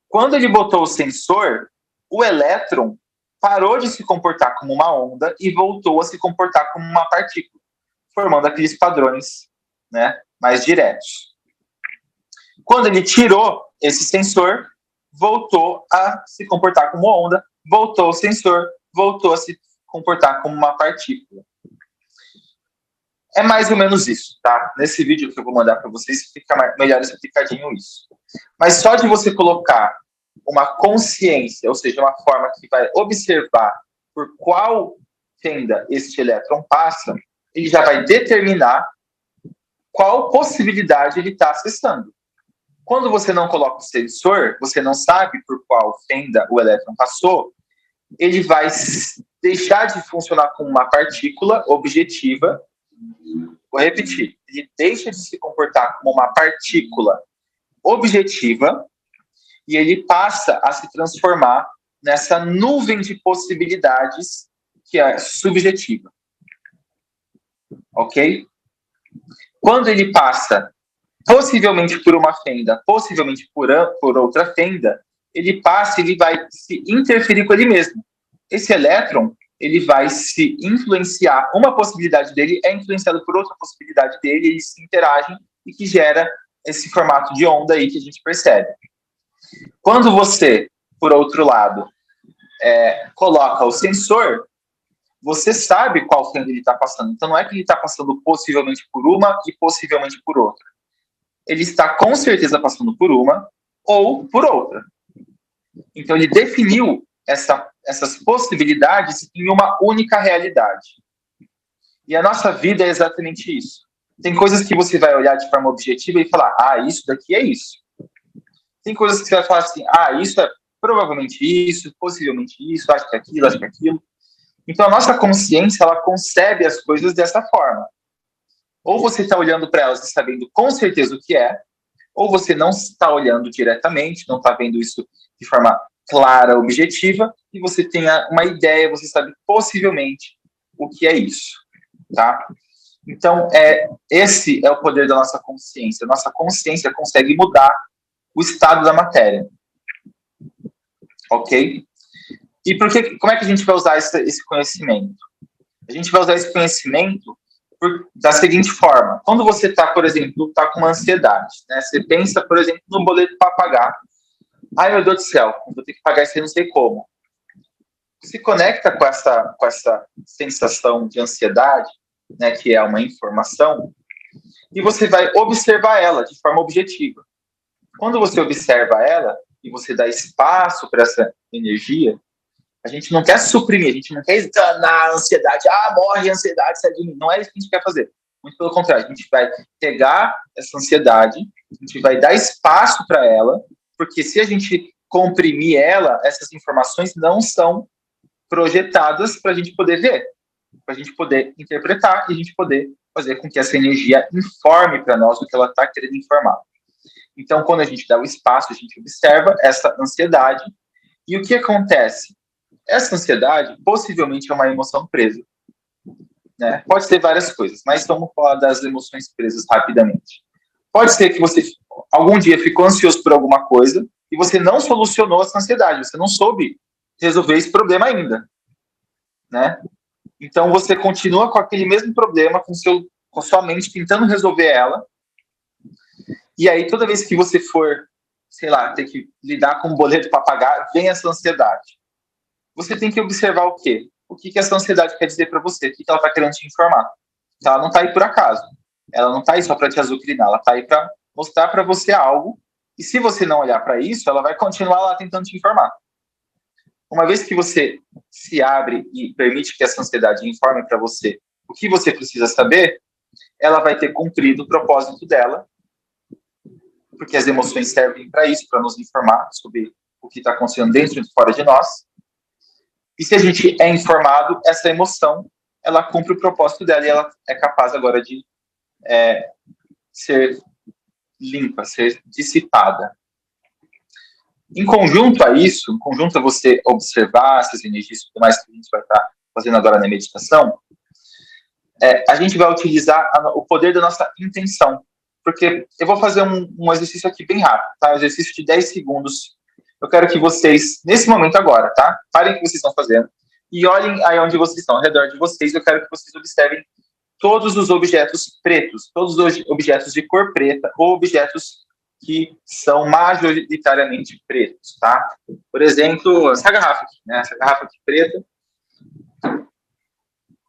Quando ele botou o sensor, o elétron parou de se comportar como uma onda e voltou a se comportar como uma partícula, formando aqueles padrões, né, mais diretos. Quando ele tirou esse sensor, voltou a se comportar como onda, voltou o sensor, voltou a se comportar como uma partícula. É mais ou menos isso, tá? Nesse vídeo que eu vou mandar para vocês, fica melhor explicadinho isso. Mas só de você colocar uma consciência, ou seja, uma forma que vai observar por qual fenda este elétron passa, ele já vai determinar qual possibilidade ele está acessando. Quando você não coloca o sensor, você não sabe por qual fenda o elétron passou, ele vai deixar de funcionar como uma partícula objetiva. Vou repetir. Ele deixa de se comportar como uma partícula objetiva e ele passa a se transformar nessa nuvem de possibilidades que é subjetiva. Ok? Quando ele passa possivelmente por uma fenda, possivelmente por outra fenda, ele passa e ele vai se interferir com ele mesmo. esse elétron, ele vai se influenciar, uma possibilidade dele é influenciada por outra possibilidade dele, eles se interagem e que gera esse formato de onda aí que a gente percebe. Quando você, por outro lado, coloca o sensor, você sabe qual fenda ele está passando. Então, não é que ele está passando possivelmente por uma e possivelmente por outra. Ele está com certeza passando por uma ou por outra. Então, ele definiu essas possibilidades em uma única realidade. E a nossa vida é exatamente isso. Tem coisas que você vai olhar de forma objetiva e falar, isso daqui é isso. Tem coisas que você vai falar assim, isso é provavelmente isso, possivelmente isso, acho que é aquilo, acho que é aquilo. Então, a nossa consciência, ela concebe as coisas dessa forma. Ou você está olhando para elas e sabendo com certeza o que é, ou você não está olhando diretamente, não está vendo isso de forma clara, objetiva, e você tem uma ideia, você sabe possivelmente o que é isso, tá? Então, esse é o poder da nossa consciência. Nossa consciência consegue mudar o estado da matéria. Ok? E como é que a gente vai usar esse conhecimento? A gente vai usar esse conhecimento da seguinte forma. Quando você está, por exemplo, com uma ansiedade, né? Você pensa, por exemplo, no boleto para pagar. Ai, meu Deus do céu, vou ter que pagar isso aí, não sei como. Se conecta com essa sensação de ansiedade, né, que é uma informação, e você vai observar ela de forma objetiva. Quando você observa ela e você dá espaço para essa energia, a gente não quer suprimir, a gente não quer esganar a ansiedade. Morre a ansiedade, sai de mim. Não é isso que a gente quer fazer. Muito pelo contrário, a gente vai pegar essa ansiedade, a gente vai dar espaço para ela, porque se a gente comprimir ela, essas informações não são projetadas para a gente poder ver, para a gente poder interpretar e a gente poder fazer com que essa energia informe para nós o que ela está querendo informar. Então, quando a gente dá o espaço, a gente observa essa ansiedade. E o que acontece? Essa ansiedade possivelmente é uma emoção presa. Né? Pode ser várias coisas, mas vamos falar das emoções presas rapidamente. Pode ser que você algum dia ficou ansioso por alguma coisa e você não solucionou essa ansiedade, você não soube resolver esse problema ainda. Né? Então, você continua com aquele mesmo problema, com sua mente tentando resolver ela. E aí, toda vez que você for, sei lá, ter que lidar com um boleto para pagar, vem essa ansiedade. Você tem que observar o quê? O que essa ansiedade quer dizer para você? O que ela está querendo te informar? Então, ela não está aí por acaso. Ela não está aí só para te azucrinar. Ela está aí para mostrar para você algo. E se você não olhar para isso, ela vai continuar lá tentando te informar. Uma vez que você se abre e permite que essa ansiedade informe para você o que você precisa saber, ela vai ter cumprido o propósito dela, porque as emoções servem para isso, para nos informar sobre o que está acontecendo dentro e fora de nós. E se a gente é informado, essa emoção, ela cumpre o propósito dela e ela é capaz agora de ser limpa, ser dissipada. Em conjunto a isso, em conjunto a você observar essas energias e tudo mais que a gente vai estar fazendo agora na meditação, a gente vai utilizar o poder da nossa intenção. Porque eu vou fazer um exercício aqui bem rápido, tá? Um exercício de 10 segundos. Eu quero que vocês, nesse momento agora, tá? Parem o que vocês estão fazendo e olhem aí onde vocês estão, ao redor de vocês. Eu quero que vocês observem todos os objetos pretos, todos os objetos de cor preta ou objetos que são majoritariamente pretos, tá? Por exemplo, essa garrafa aqui, né? Essa garrafa aqui preta.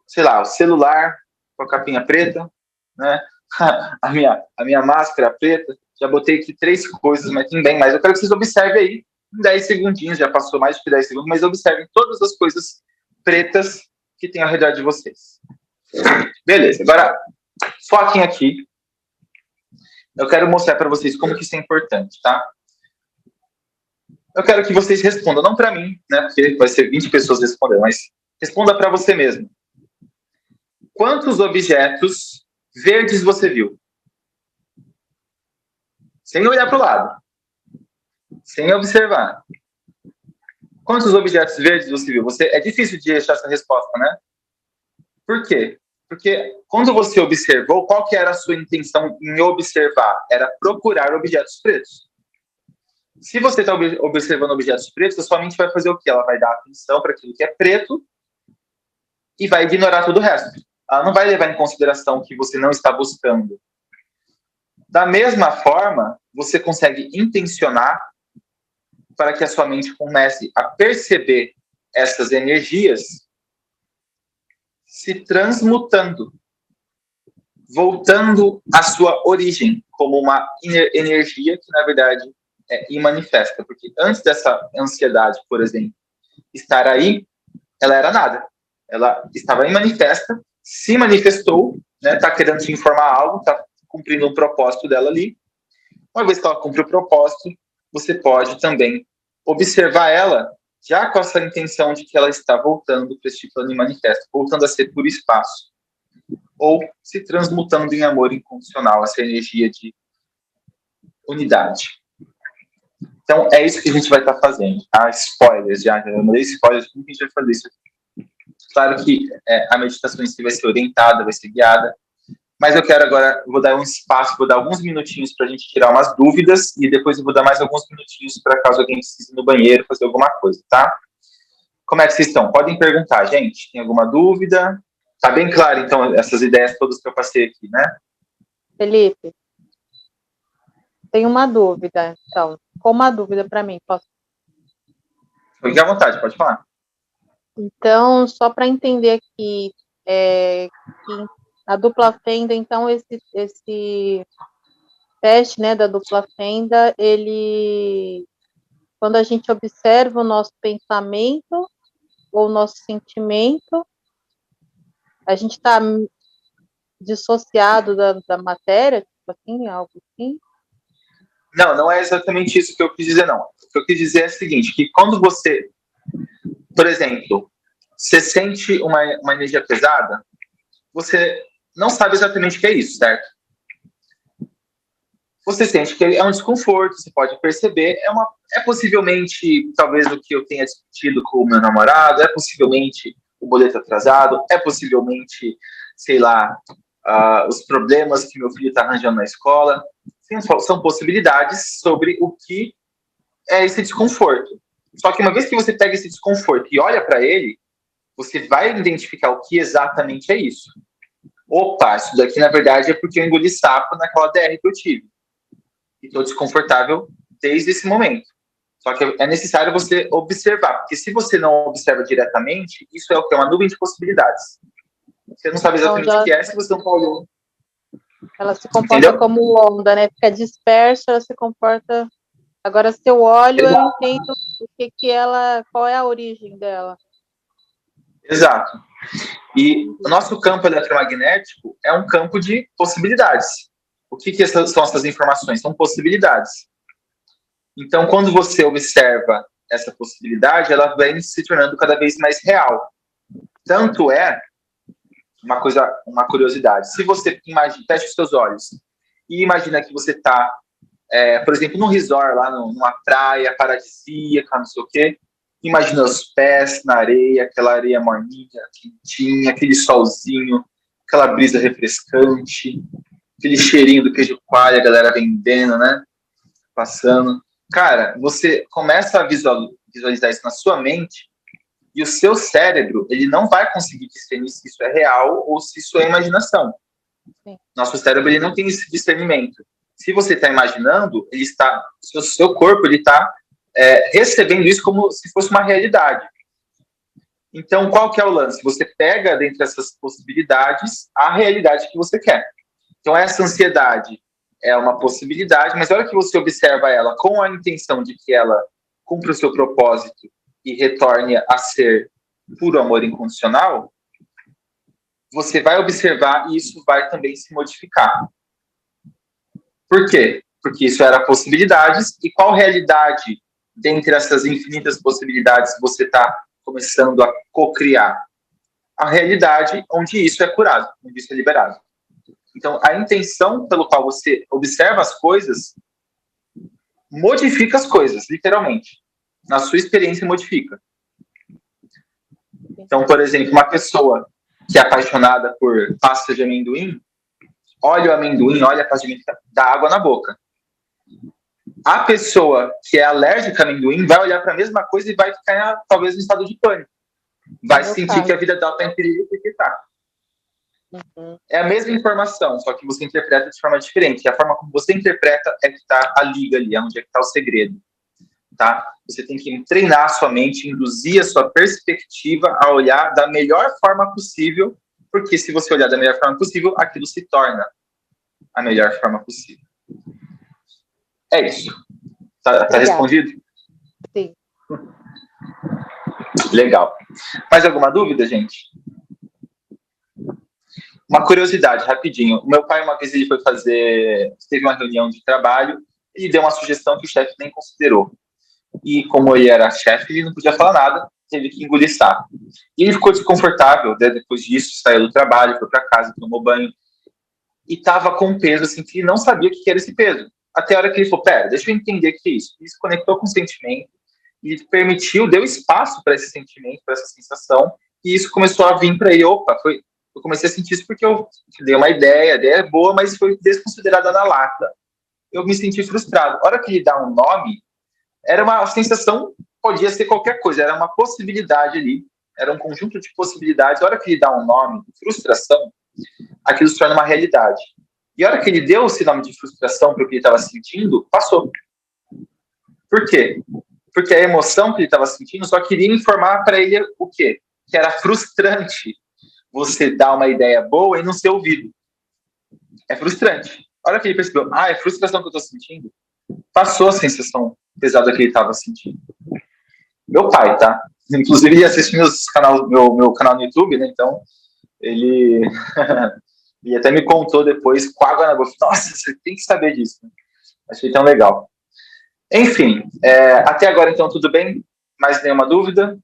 Sei lá, o celular com a capinha preta, né? A minha máscara preta. Já botei aqui 3 coisas, mas tem bem mais. Eu quero que vocês observem aí, em 10 segundinhos, já passou mais de 10 segundos, mas observem todas as coisas pretas que tem ao redor de vocês. Beleza, agora foquem aqui. Eu quero mostrar para vocês como que isso é importante, tá? Eu quero que vocês respondam, não para mim, né? Porque vai ser 20 pessoas respondendo, mas responda para você mesmo. Quantos objetos verdes você viu? Sem olhar para o lado. Sem observar. Quantos objetos verdes você viu? É difícil de achar essa resposta, né? Por quê? Porque quando você observou, qual que era a sua intenção em observar? Era procurar objetos pretos. Se você está observando objetos pretos, a sua mente vai fazer o quê? Ela vai dar atenção para aquilo que é preto e vai ignorar todo o resto. Ela não vai levar em consideração o que você não está buscando. Da mesma forma, você consegue intencionar para que a sua mente comece a perceber essas energias se transmutando, voltando à sua origem, como uma energia que, na verdade, é imanifesta. Porque antes dessa ansiedade, por exemplo, estar aí, ela era nada. Ela estava imanifesta, se manifestou, né, está querendo te informar algo, está cumprindo um propósito dela ali. Uma vez que ela cumpre o propósito, você pode também observar ela já com essa intenção de que ela está voltando para este plano manifesto, voltando a ser por espaço, ou se transmutando em amor incondicional, essa energia de unidade. Então, é isso que a gente vai estar fazendo. Spoilers, já eu mandei spoilers, como que a gente vai fazer isso aqui? Claro que a meditação em si vai ser orientada, vai ser guiada, mas eu quero agora, vou dar um espaço, vou dar alguns minutinhos para a gente tirar umas dúvidas e depois eu vou dar mais alguns minutinhos para caso alguém precise ir no banheiro fazer alguma coisa, tá? Como é que vocês estão? Podem perguntar, gente. Tem alguma dúvida? Tá bem claro, então, essas ideias todas que eu passei aqui, né? Felipe, tenho uma dúvida, então. Como uma dúvida para mim? Posso? Fique à vontade, pode falar. Então, só para entender aqui, que a dupla fenda, então, esse teste, né, da dupla fenda, ele, quando a gente observa o nosso pensamento ou o nosso sentimento, a gente está dissociado da matéria, tipo assim, algo assim? Não, não é exatamente isso que eu quis dizer, não. O que eu quis dizer é o seguinte, que quando você, por exemplo, você sente uma energia pesada, você não sabe exatamente o que é isso, certo? Você sente que é um desconforto, você pode perceber, é possivelmente, talvez, o que eu tenha discutido com o meu namorado, é possivelmente o boleto atrasado, é possivelmente, sei lá, os problemas que meu filho está arranjando na escola. São possibilidades sobre o que é esse desconforto. Só que uma vez que você pega esse desconforto e olha para ele, você vai identificar o que exatamente é isso. Opa, isso daqui, na verdade, é porque eu engoli sapo naquela DR que eu tive. E estou desconfortável desde esse momento. Só que é necessário você observar, porque se você não observa diretamente, isso é o que? É uma nuvem de possibilidades. Você não sabe exatamente o que é se você não está olhando. Ela se comporta como onda, né? Fica dispersa, ela se comporta... Agora, se eu olho, eu entendo o que ela... Qual é a origem dela. Exato. E o nosso campo eletromagnético é um campo de possibilidades. O que são essas informações? São possibilidades. Então, quando você observa essa possibilidade, ela vem se tornando cada vez mais real. Tanto é, uma curiosidade, se você imagina, fecha os seus olhos e imagina que você está, por exemplo, num resort, lá numa praia paradisíaca, não sei o quê, imagina os pés na areia, aquela areia morninha, quentinha, aquele solzinho, aquela brisa refrescante, aquele cheirinho do queijo coalho, a galera vendendo, né? Passando. Cara, você começa a visualizar isso na sua mente e o seu cérebro, ele não vai conseguir discernir se isso é real ou se isso é imaginação. Sim. Nosso cérebro, ele não tem esse discernimento. Se você está imaginando, seu corpo, ele está recebendo isso como se fosse uma realidade. Então, qual que é o lance? Você pega dentre essas possibilidades a realidade que você quer. Então, essa ansiedade é uma possibilidade, mas a hora que você observa ela com a intenção de que ela cumpra o seu propósito e retorne a ser puro amor incondicional, você vai observar e isso vai também se modificar. Por quê? Porque isso era possibilidades, e qual realidade dentre essas infinitas possibilidades você está começando a co-criar? A realidade onde isso é curado, onde isso é liberado. Então, a intenção pelo qual você observa as coisas modifica as coisas, literalmente. Na sua experiência, modifica. Então, por exemplo, uma pessoa que é apaixonada por pasta de amendoim, olha o amendoim, olha a pasta de amendoim, dá água na boca. A pessoa que é alérgica a amendoim vai olhar para a mesma coisa e vai ficar, talvez, no estado de pânico. Vai sentir que a vida dela está em perigo porque está. É a mesma informação, só que você interpreta de forma diferente. E a forma como você interpreta é que está a liga ali, é onde é que está o segredo. Tá? Você tem que treinar a sua mente, induzir a sua perspectiva a olhar da melhor forma possível, porque se você olhar da melhor forma possível, aquilo se torna a melhor forma possível. É isso. Tá respondido? Sim. Legal. Mais alguma dúvida, gente? Uma curiosidade, rapidinho. O meu pai, uma vez, ele teve uma reunião de trabalho e deu uma sugestão que o chefe nem considerou. E como ele era chefe, ele não podia falar nada, teve que engolir sapo. E ele ficou desconfortável, né? Depois disso, saiu do trabalho, foi para casa, tomou banho, e estava com um peso, assim, que ele não sabia o que era esse peso. Até a hora que ele falou, pera, deixa eu entender o que é isso. Ele se conectou com o sentimento, e permitiu, deu espaço para esse sentimento, para essa sensação, e isso começou a vir para ele. Opa, eu comecei a sentir isso porque eu dei uma ideia, a ideia é boa, mas foi desconsiderada na lata. Eu me senti frustrado. A hora que ele dá um nome, era uma sensação, podia ser qualquer coisa, era uma possibilidade ali, era um conjunto de possibilidades. A hora que ele dá um nome, frustração, aquilo se torna uma realidade. E a hora que ele deu esse nome de frustração para o que ele estava sentindo, passou. Por quê? Porque a emoção que ele estava sentindo só queria informar para ele o quê? Que era frustrante você dar uma ideia boa e não ser ouvido. É frustrante. A hora que ele percebeu, é frustração que eu estou sentindo, passou a sensação pesada que ele estava sentindo. Meu pai, tá? Inclusive, ele assiste meu canal no YouTube, né? Então, ele até me contou depois, com água na boca. Nossa, você tem que saber disso. Achei tão legal. Enfim, até agora, então, tudo bem? Mais nenhuma dúvida?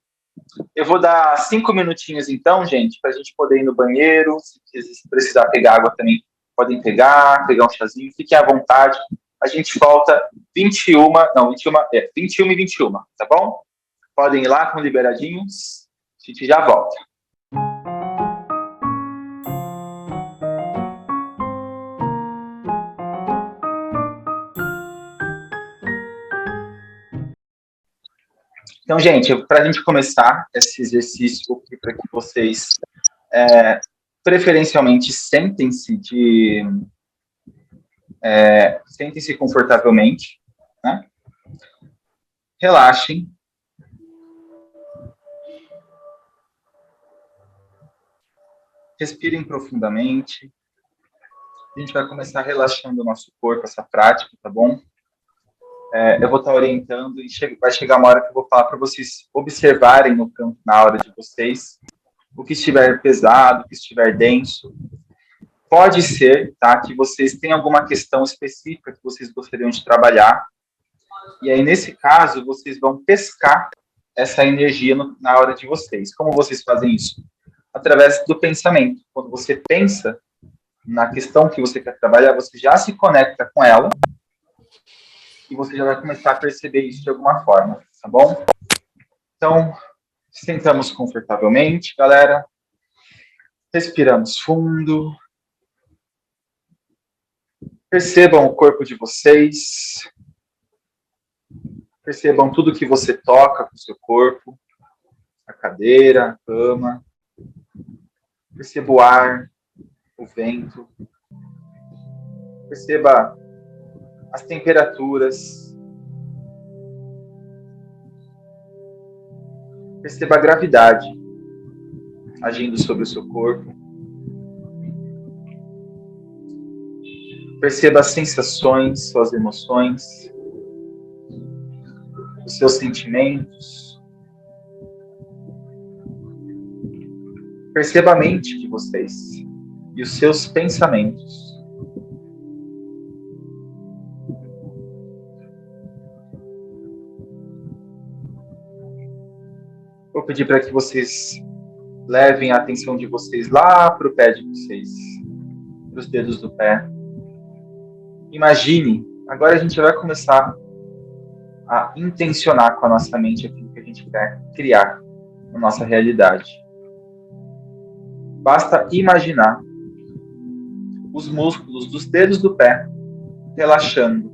Eu vou dar 5 minutinhos, então, gente, para a gente poder ir no banheiro. Se precisar pegar água também, podem pegar um chazinho. Fiquem à vontade. A gente volta 21 e 21, tá bom? Podem ir lá, com liberadinhos. A gente já volta. Então, gente, para a gente começar esse exercício, para que vocês preferencialmente sentem-se confortavelmente, né? Relaxem. Respirem profundamente. A gente vai começar relaxando o nosso corpo, essa prática, tá bom? Eu vou estar orientando e vai chegar uma hora que eu vou falar para vocês observarem no campo, na hora de vocês, o que estiver pesado, o que estiver denso. Pode ser, tá, que vocês tenham alguma questão específica que vocês gostariam de trabalhar, e aí, nesse caso, vocês vão pescar essa energia na hora de vocês. Como vocês fazem isso? Através do pensamento. Quando você pensa na questão que você quer trabalhar, você já se conecta com ela, e você já vai começar a perceber isso de alguma forma, tá bom? Então, sentamos confortavelmente, galera. Respiramos fundo. Percebam o corpo de vocês. Percebam tudo que você toca com o seu corpo. A cadeira, a cama. Perceba o ar, o vento. Perceba as temperaturas. Perceba a gravidade agindo sobre o seu corpo. Perceba as sensações, suas emoções, os seus sentimentos. Perceba a mente de vocês e os seus pensamentos. Vou pedir para que vocês levem a atenção de vocês lá para o pé de vocês, para os dedos do pé. Imagine, agora a gente vai começar a intencionar com a nossa mente aquilo que a gente quer criar na nossa realidade. Basta imaginar os músculos dos dedos do pé relaxando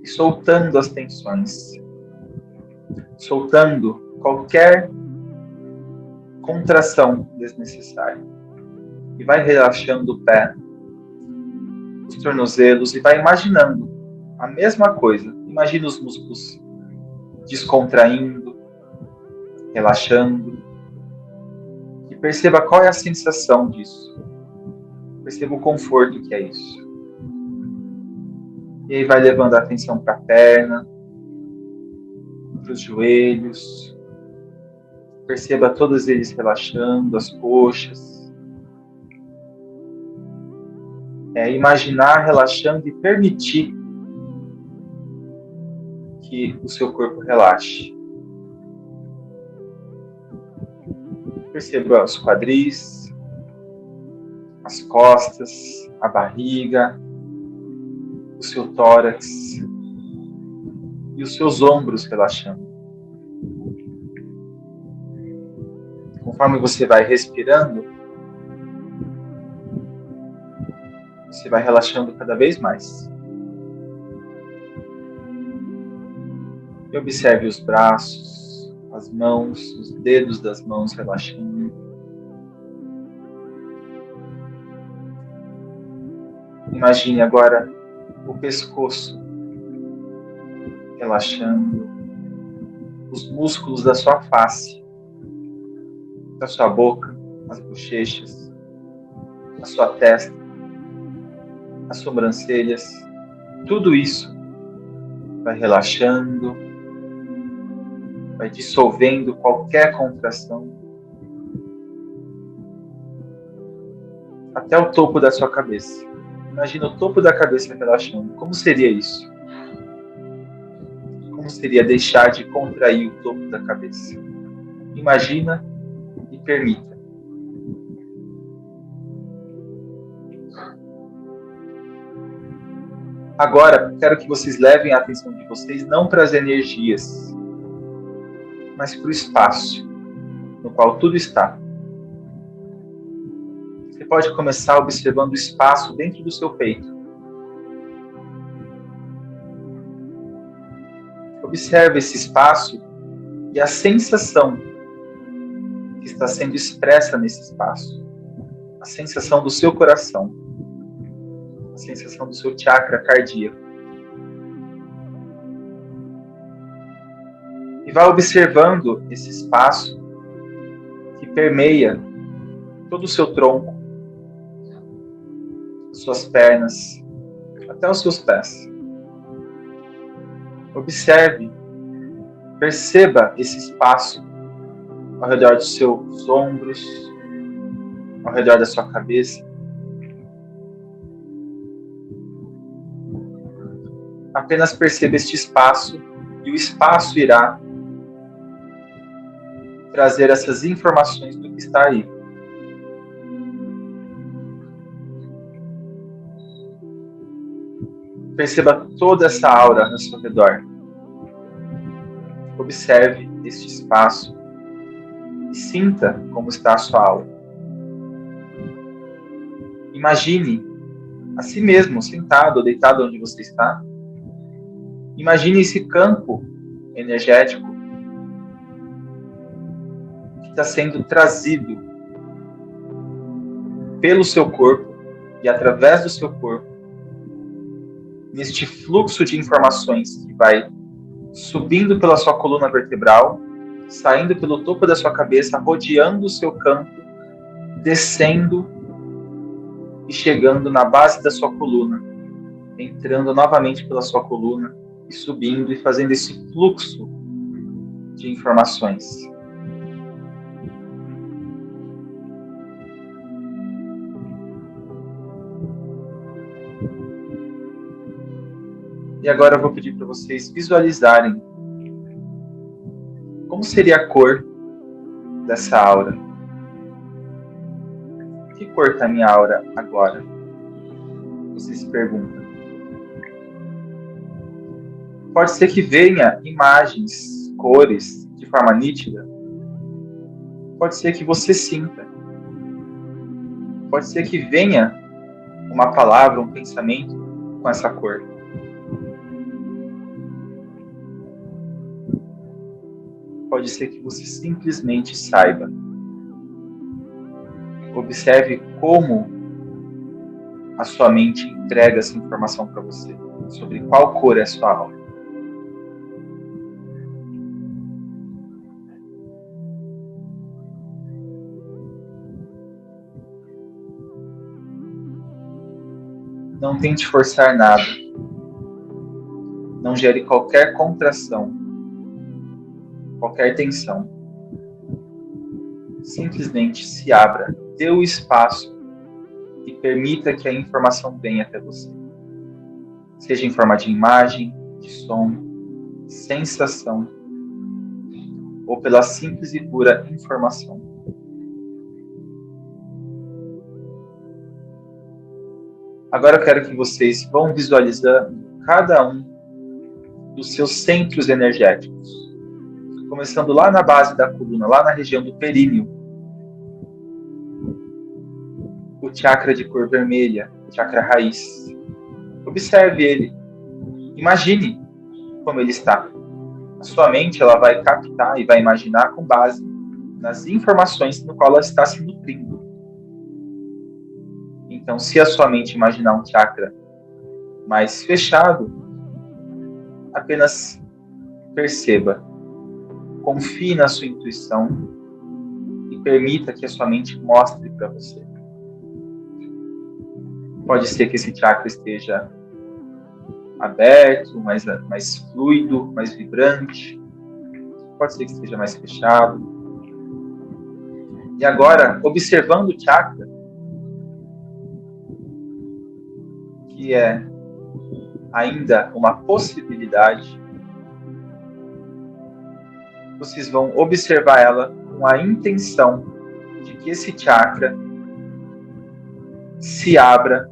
e soltando as tensões, soltando qualquer contração desnecessária. E vai relaxando o pé, os tornozelos, e vai imaginando a mesma coisa. Imagina os músculos descontraindo, relaxando. E perceba qual é a sensação disso. Perceba o conforto que é isso. E aí vai levando a atenção para a perna, para os joelhos. Perceba todos eles relaxando, as coxas. Imaginar relaxando e permitir que o seu corpo relaxe. Perceba os quadris, as costas, a barriga, o seu tórax e os seus ombros relaxando. Conforme você vai respirando, você vai relaxando cada vez mais. E observe os braços, as mãos, os dedos das mãos relaxando. Imagine agora o pescoço relaxando, os músculos da sua face, da sua boca, as bochechas, a sua testa, as sobrancelhas, tudo isso vai relaxando, vai dissolvendo qualquer contração, até o topo da sua cabeça. Imagina o topo da cabeça relaxando. Como seria isso? Como seria deixar de contrair o topo da cabeça? Imagina e permita. Agora, quero que vocês levem a atenção de vocês não para as energias, mas para o espaço no qual tudo está. Você pode começar observando o espaço dentro do seu peito. Observe esse espaço e a sensação que está sendo expressa nesse espaço. A sensação do seu coração. A sensação do seu chakra cardíaco. E vá observando esse espaço que permeia todo o seu tronco, suas pernas, até os seus pés. Observe, perceba esse espaço ao redor dos seus ombros, ao redor da sua cabeça. Apenas perceba este espaço e o espaço irá trazer essas informações do que está aí. Perceba toda essa aura ao seu redor. Observe este espaço e sinta como está a sua aura. Imagine a si mesmo, sentado ou deitado onde você está. Imagine esse campo energético que está sendo trazido pelo seu corpo e através do seu corpo, neste fluxo de informações que vai subindo pela sua coluna vertebral, saindo pelo topo da sua cabeça, rodeando o seu campo, descendo e chegando na base da sua coluna, entrando novamente pela sua coluna e subindo e fazendo esse fluxo de informações. E agora eu vou pedir para vocês visualizarem como seria a cor dessa aura. Que cor está a minha aura agora? Você se pergunta. Pode ser que venha imagens, cores, de forma nítida. Pode ser que você sinta. Pode ser que venha uma palavra, um pensamento com essa cor. Pode ser que você simplesmente saiba. Observe como a sua mente entrega essa informação para você, sobre qual cor é a sua aura. Não tente forçar nada. Não gere qualquer contração, qualquer tensão. Simplesmente se abra, dê o espaço e permita que a informação venha até você. Seja em forma de imagem, de som, sensação, ou pela simples e pura informação. Agora eu quero que vocês vão visualizando cada um dos seus centros energéticos, começando lá na base da coluna, lá na região do períneo. O chakra de cor vermelha, o chakra raiz. Observe ele. Imagine como ele está. A sua mente ela vai captar e vai imaginar com base nas informações no qual ela está se nutrindo. Então, se a sua mente imaginar um chakra mais fechado, apenas perceba. Confie na sua intuição e permita que a sua mente mostre para você. Pode ser que esse chakra esteja aberto, mais fluido, mais vibrante. Pode ser que esteja mais fechado. E agora, observando o chakra, que é ainda uma possibilidade, vocês vão observar ela com a intenção de que esse chakra se abra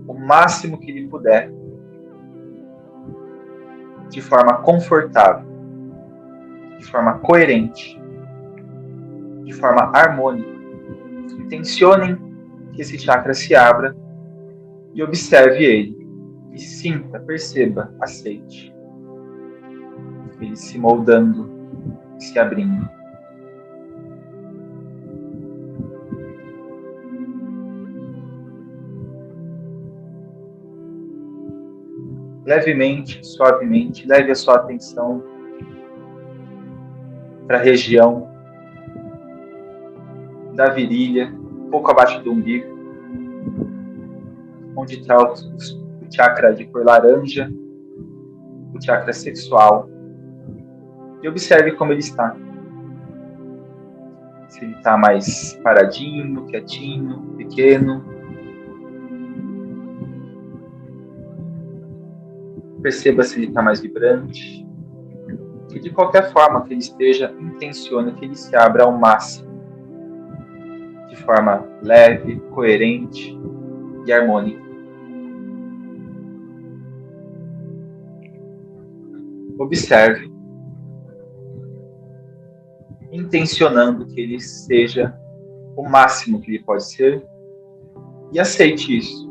o máximo que ele puder, de forma confortável, de forma coerente, de forma harmônica. Intencionem que esse chakra se abra e observe ele. E sinta, perceba, aceite. Ele se moldando, se abrindo. Levemente, suavemente, leve a sua atenção para a região da virilha, um pouco abaixo do umbigo, onde está o chakra de cor laranja, o chakra sexual. E observe como ele está. Se ele está mais paradinho, quietinho, pequeno. Perceba se ele está mais vibrante. E de qualquer forma que ele esteja, intencione que ele se abra ao máximo. De forma leve, coerente e harmônica. Observe, intencionando que ele seja o máximo que ele pode ser e aceite isso.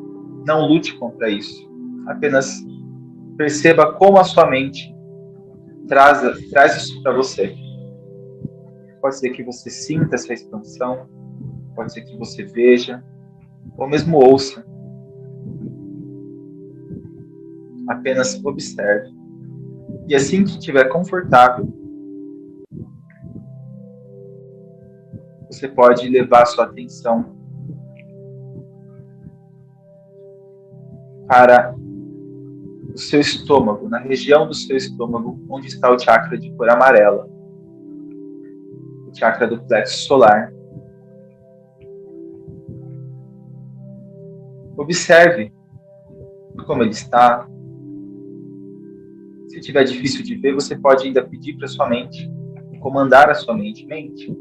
Não lute contra isso. Apenas perceba como a sua mente traz isso para você. Pode ser que você sinta essa expansão, pode ser que você veja, ou mesmo ouça. Apenas observe. E assim que estiver confortável, você pode levar sua atenção para o seu estômago, na região do seu estômago, onde está o chakra de cor amarela, o chakra do plexo solar. Observe como ele está. Se tiver difícil de ver, você pode ainda pedir para sua mente, comandar a sua mente. Mente,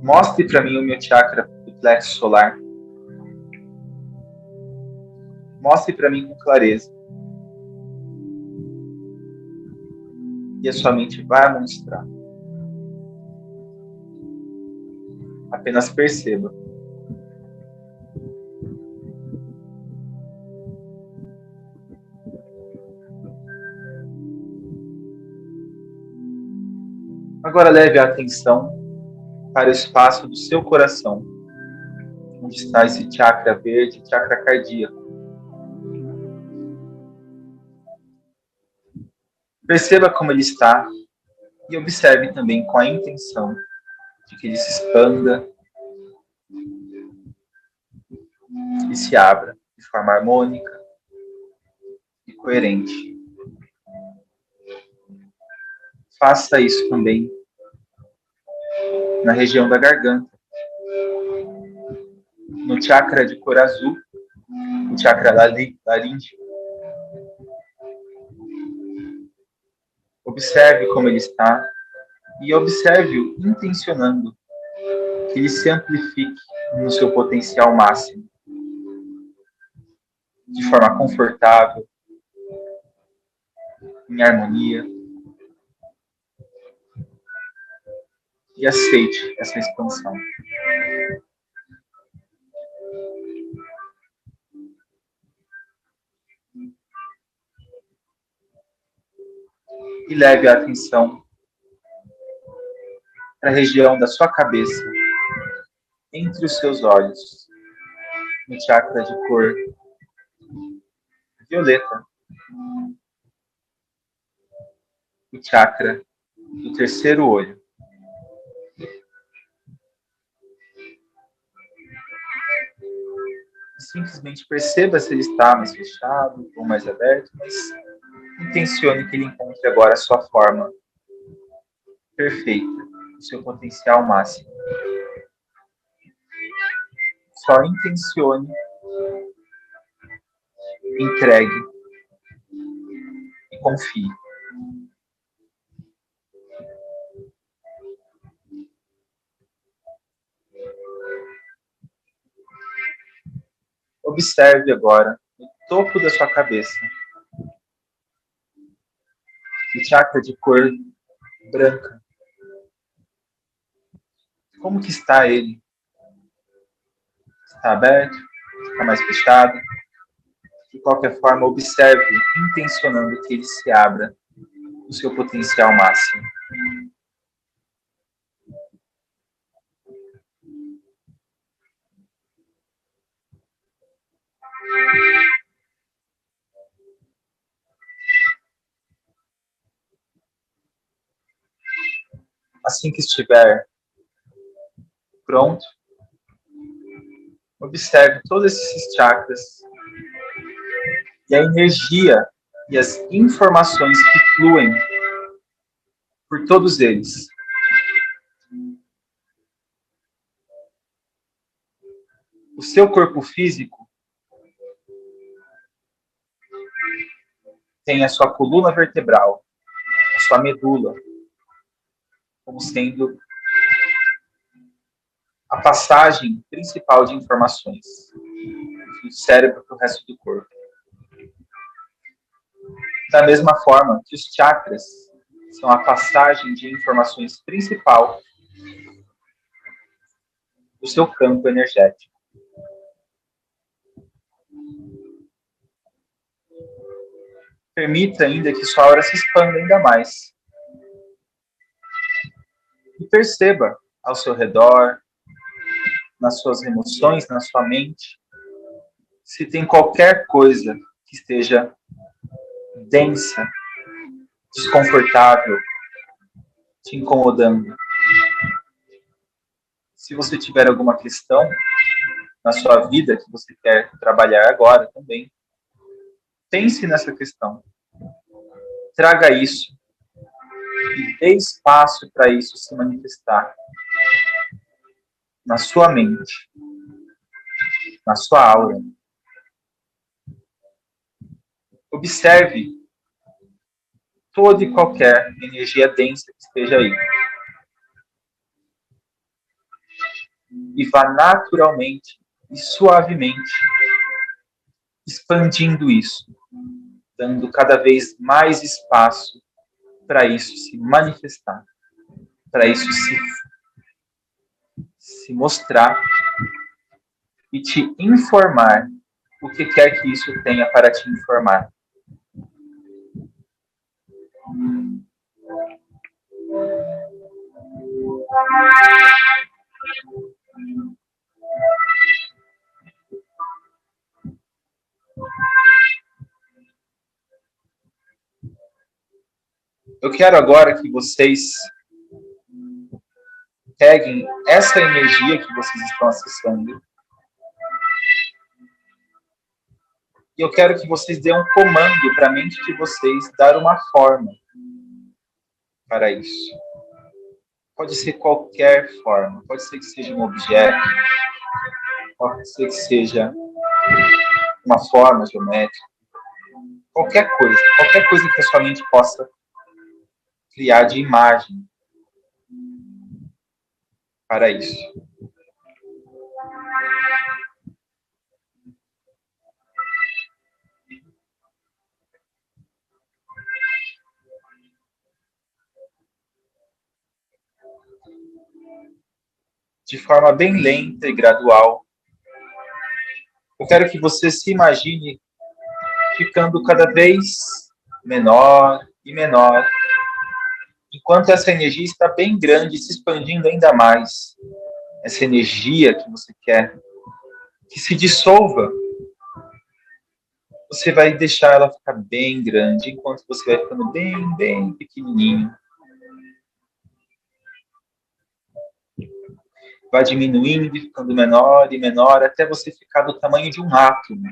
mostre para mim o meu chakra do plexo solar. Mostre para mim com clareza. E a sua mente vai mostrar. Apenas perceba. Agora leve a atenção para o espaço do seu coração, onde está esse chakra verde, chakra cardíaco. Perceba como ele está e observe também com a intenção de que ele se expanda e se abra de forma harmônica e coerente. Faça isso também na região da garganta, no chakra de cor azul, o chakra laríngeo. Observe como ele está e observe-o intencionando que ele se amplifique no seu potencial máximo, de forma confortável, em harmonia. E aceite essa expansão. E leve a atenção para a região da sua cabeça, entre os seus olhos, no chakra de cor violeta, o chakra do terceiro olho. Simplesmente perceba se ele está mais fechado ou mais aberto, mas intencione que ele encontre agora a sua forma perfeita, o seu potencial máximo. Só intencione, entregue e confie. Observe agora no topo da sua cabeça o chakra de cor branca. Como que está ele? Está aberto? Está mais fechado? De qualquer forma, observe, intencionando que ele se abra no seu potencial máximo. Assim que estiver pronto, observe todos esses chakras e a energia e as informações que fluem por todos eles. O seu corpo físico tem a sua coluna vertebral, a sua medula, como sendo a passagem principal de informações do cérebro para o resto do corpo. Da mesma forma que os chakras são a passagem de informações principal do seu campo energético. Permita ainda que sua aura se expanda ainda mais. E perceba ao seu redor, nas suas emoções, na sua mente, se tem qualquer coisa que esteja densa, desconfortável, te incomodando. Se você tiver alguma questão na sua vida que você quer trabalhar agora também, pense nessa questão. Traga isso e dê espaço para isso se manifestar na sua mente, na sua aura. Observe toda e qualquer energia densa que esteja aí. E vá naturalmente e suavemente expandindo isso, dando cada vez mais espaço para isso se manifestar, para isso se mostrar e te informar o que quer que isso tenha para te informar. Eu quero agora que vocês peguem essa energia que vocês estão acessando e eu quero que vocês dêem um comando para a mente de vocês dar uma forma para isso. Pode ser qualquer forma, pode ser que seja um objeto, pode ser que seja uma forma geométrica, qualquer coisa que a sua mente possa criar de imagem para isso. De forma bem lenta e gradual, eu quero que você se imagine ficando cada vez menor e menor, enquanto essa energia está bem grande, se expandindo ainda mais. Essa energia que você quer que se dissolva, você vai deixar ela ficar bem grande, enquanto você vai ficando bem, bem pequenininho. Vai diminuindo e ficando menor e menor, até você ficar do tamanho de um átomo.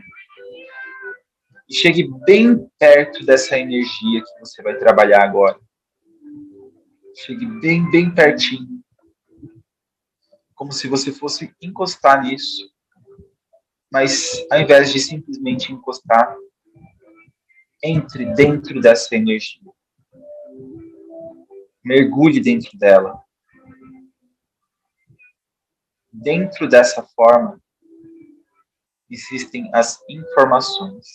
E chegue bem perto dessa energia que você vai trabalhar agora. Chegue bem, bem pertinho. Como se você fosse encostar nisso. Mas, ao invés de simplesmente encostar, entre dentro dessa energia. Mergulhe dentro dela. Dentro dessa forma, existem as informações.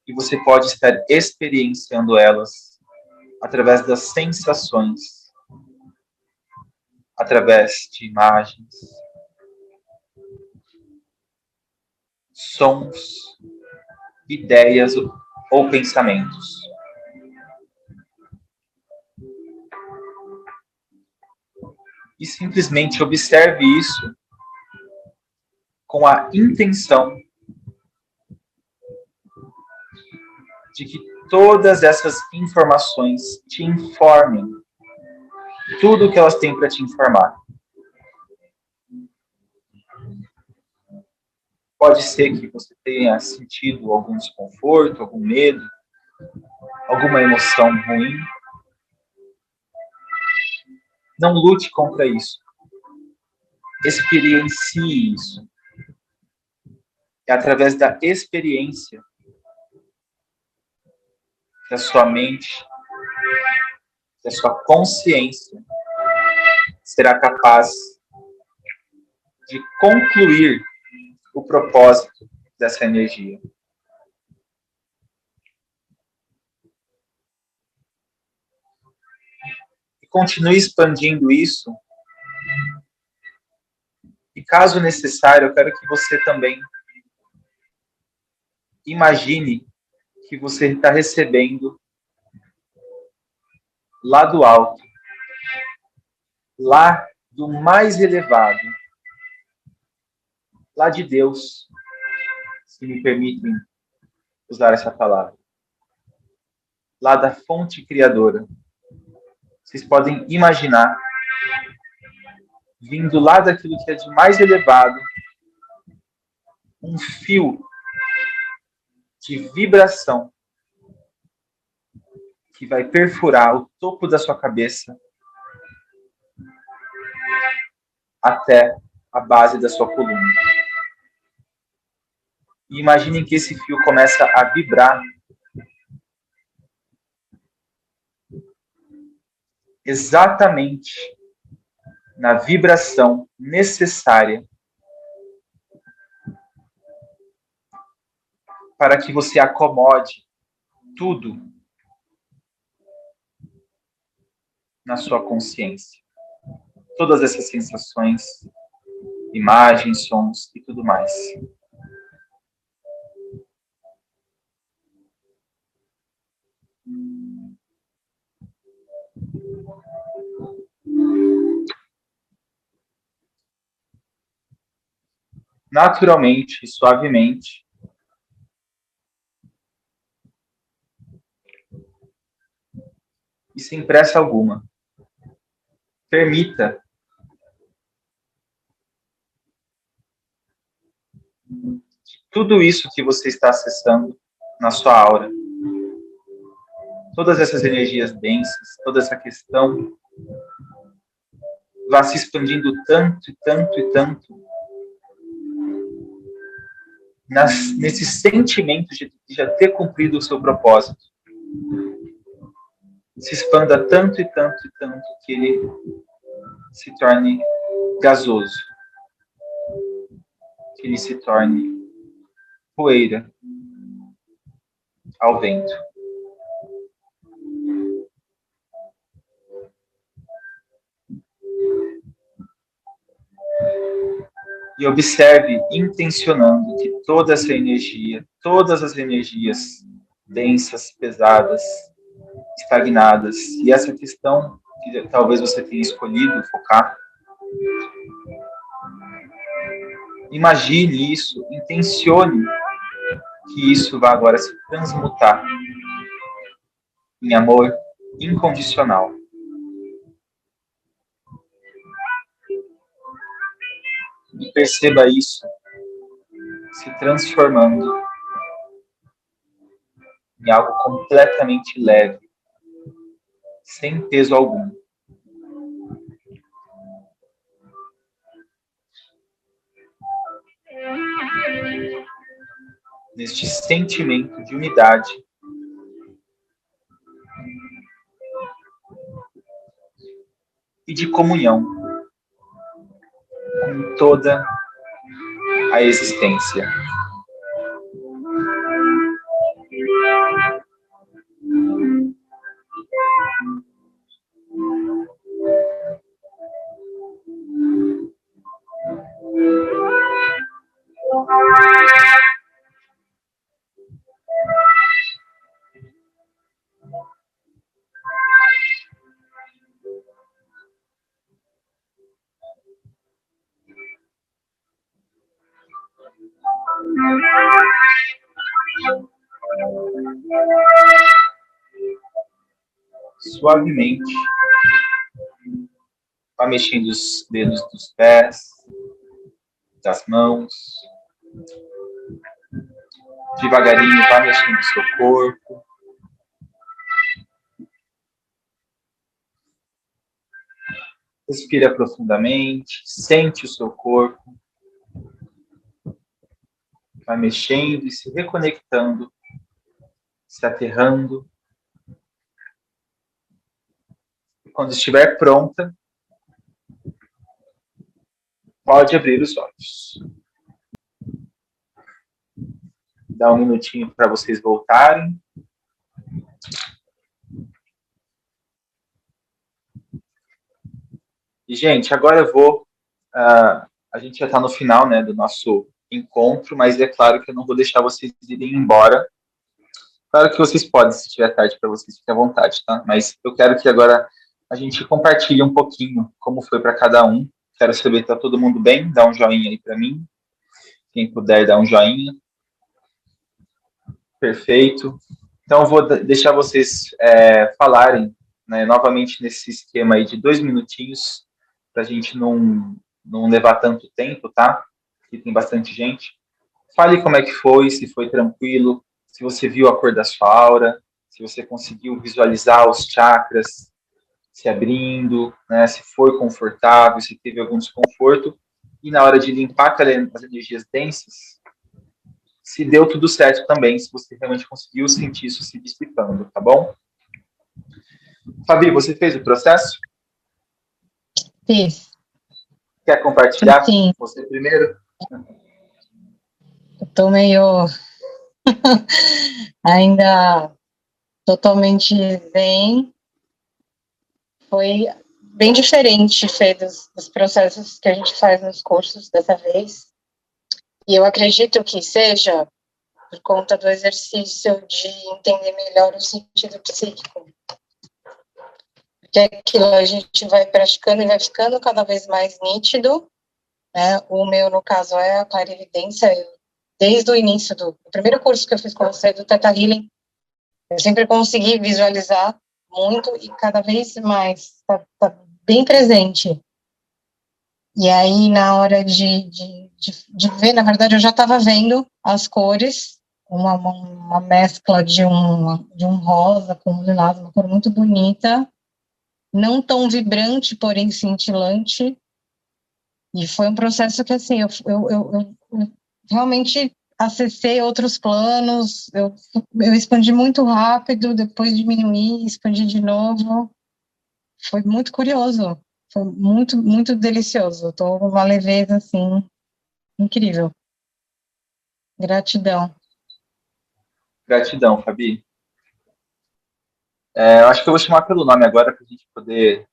E você pode estar experienciando elas através das sensações, através de imagens, sons, ideias ou pensamentos. E simplesmente observe isso com a intenção de que todas essas informações te informem tudo o que elas têm para te informar. Pode ser que você tenha sentido algum desconforto, algum medo, alguma emoção ruim. Não lute contra isso. Experiencie isso. É através da experiência que a sua mente, que a sua consciência será capaz de concluir o propósito dessa energia. E continue expandindo isso. E caso necessário, eu quero que você também imagine que você está recebendo lá do alto, lá do mais elevado, lá de Deus, se me permitem usar essa palavra, lá da fonte criadora. Vocês podem imaginar, vindo lá daquilo que é de mais elevado, um fio de vibração que vai perfurar o topo da sua cabeça até a base da sua coluna. E imaginem que esse fio começa a vibrar exatamente na vibração necessária para que você acomode tudo na sua consciência. Todas essas sensações, imagens, sons e tudo mais. naturalmente e suavemente, e sem pressa alguma. Permita que tudo isso que você está acessando na sua aura, todas essas energias densas, toda essa questão, vá se expandindo tanto e tanto e tanto, nesse sentimento de já ter cumprido o seu propósito. Se expanda tanto e tanto e tanto que ele se torne gasoso, que ele se torne poeira ao vento. E observe, intencionando, que toda essa energia, todas as energias densas, pesadas, estagnadas, e essa questão que talvez você tenha escolhido focar, imagine isso, intencione que isso vai agora se transmutar em amor incondicional. E perceba isso se transformando em algo completamente leve, sem peso algum. Neste sentimento de unidade e de comunhão com toda a existência. Suavemente, vá mexendo os dedos dos pés, das mãos. Devagarinho, vá mexendo o seu corpo. Respira profundamente, sente o seu corpo. Vai mexendo e se reconectando, se aterrando. E quando estiver pronta, pode abrir os olhos. Dá um minutinho para vocês voltarem. E, gente, agora eu vou... a gente já está no final, né, do nosso encontro, mas é claro que eu não vou deixar vocês irem embora. Claro que vocês podem, se tiver tarde para vocês, fiquem à vontade, tá? Mas eu quero que agora a gente compartilhe um pouquinho como foi para cada um. Quero saber se está todo mundo bem. Dá um joinha aí para mim. Quem puder, dá um joinha. Perfeito. Então, eu vou deixar vocês falarem, né, novamente nesse esquema aí de 2 minutinhos, para a gente não levar tanto tempo, tá? Aqui tem bastante gente. Fale como é que foi, se foi tranquilo, se você viu a cor da sua aura, se você conseguiu visualizar os chakras se abrindo, né, se foi confortável, se teve algum desconforto. E na hora de limpar as energias densas, se deu tudo certo também, se você realmente conseguiu sentir isso se dissipando, tá bom? Fabi, você fez o processo? Fiz. Quer compartilhar? Sim. Você primeiro? Eu tô meio ainda totalmente zen. Foi bem diferente, Fê, dos processos que a gente faz nos cursos dessa vez. E eu acredito que seja por conta do exercício de entender melhor o sentido psíquico. Porque aquilo a gente vai praticando e vai ficando cada vez mais nítido, né? O meu, no caso, é a clarividência. Desde o início do primeiro curso que eu fiz com você, do Theta Healing, eu sempre consegui visualizar muito e cada vez mais, tá bem presente. E aí, na hora de ver, na verdade, eu já estava vendo as cores, uma mescla de um rosa com um lilás, uma cor muito bonita, não tão vibrante, porém cintilante. E foi um processo que, assim, eu realmente acessei outros planos, eu expandi muito rápido, depois diminuí, expandi de novo. Foi muito curioso, foi muito, muito delicioso. Estou com uma leveza, assim, incrível. Gratidão. Gratidão, Fabi. Eu acho que eu vou chamar pelo nome agora para a gente poder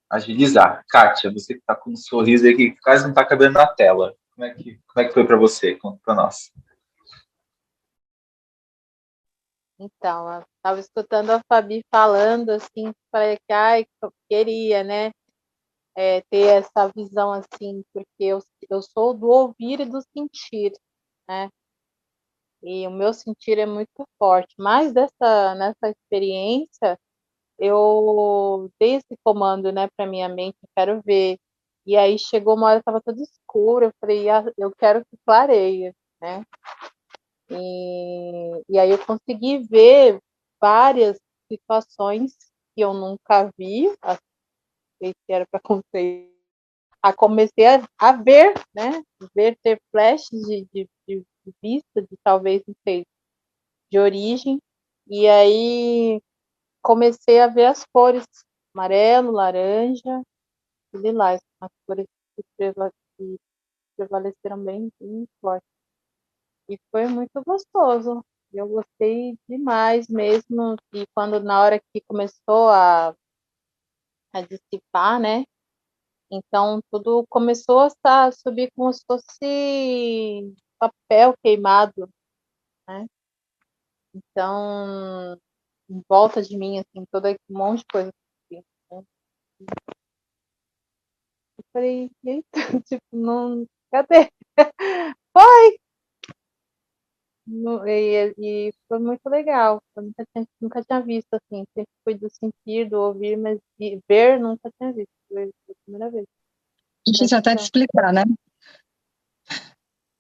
agilizar. Kátia, você que está com um sorriso aí que quase não está cabendo na tela. Como é que foi para você? Conta para nós. Então, eu estava escutando a Fabi falando, assim, falei que, eu queria, né, ter essa visão, assim, porque eu sou do ouvir e do sentir, né, e o meu sentir é muito forte, mas nessa experiência, eu dei esse comando, né, para minha mente, eu quero ver, e aí chegou uma hora, estava tudo escuro, eu falei, eu quero que clareie, né, e aí eu consegui ver várias situações que eu nunca vi, achei que era para acontecer. Comecei a ver, né? Ter flashes de vista, de talvez, não sei, de origem. E aí comecei a ver as cores, amarelo, laranja e lilás, as cores que prevaleceram bem forte. E foi muito gostoso. Eu gostei demais mesmo. E na hora que começou a dissipar, né? Então tudo começou a subir como se fosse papel queimado, né? Então, em volta de mim, assim, todo um monte de coisa. Assim, né? Eu falei, eita, tipo, não, cadê? Foi! E foi muito legal. Eu nunca tinha visto assim. Sempre fui do sentir, do ouvir, mas de ver nunca tinha visto. Foi a primeira vez. Difícil até de explicar, né?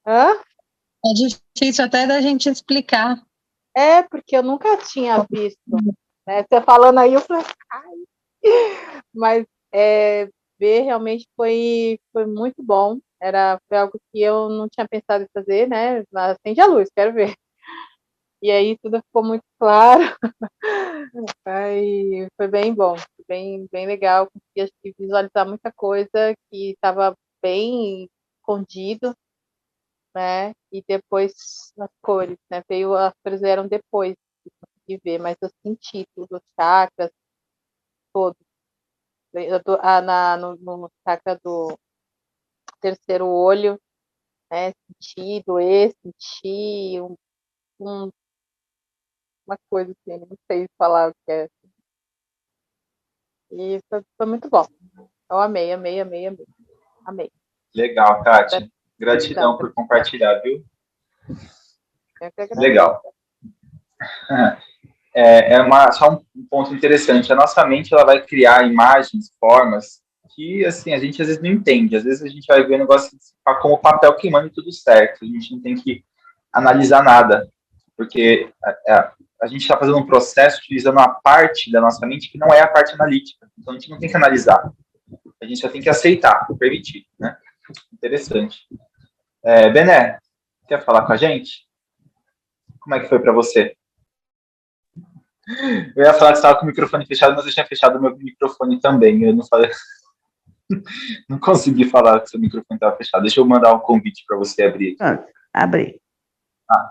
Hã? É difícil até da gente explicar. Porque eu nunca tinha visto. Né? Você falando aí, eu falei, ai. Mas ver realmente foi muito bom. Foi algo que eu não tinha pensado em fazer, né? Acende a luz, quero ver. E aí tudo ficou muito claro. Aí foi bem bom, bem legal. Consegui visualizar muita coisa que estava bem escondido, né? E depois as cores, né? As cores eram depois de ver, mas eu senti tudo, os chakras, todos. No chakra do terceiro olho, né? Senti, doer, senti uma coisa assim, não sei falar o que é. E foi muito bom. Eu amei. Amei. Legal, Kátia. Gratidão por compartilhar, viu? Eu que agradeço. Legal. Só um ponto interessante. A nossa mente ela vai criar imagens, formas que assim a gente às vezes não entende. Às vezes a gente vai ver o negócio como papel queimando e tudo certo. A gente não tem que analisar nada, porque a gente está fazendo um processo utilizando uma parte da nossa mente que não é a parte analítica. Então a gente não tem que analisar. A gente só tem que aceitar, permitir, né? Interessante. Bené, quer falar com a gente? Como é que foi para você? Eu ia falar que estava com o microfone fechado, mas eu tinha fechado o meu microfone também. Eu não falei. Não consegui falar que seu microfone estava fechado. Deixa eu mandar um convite para você abrir aqui. Abri.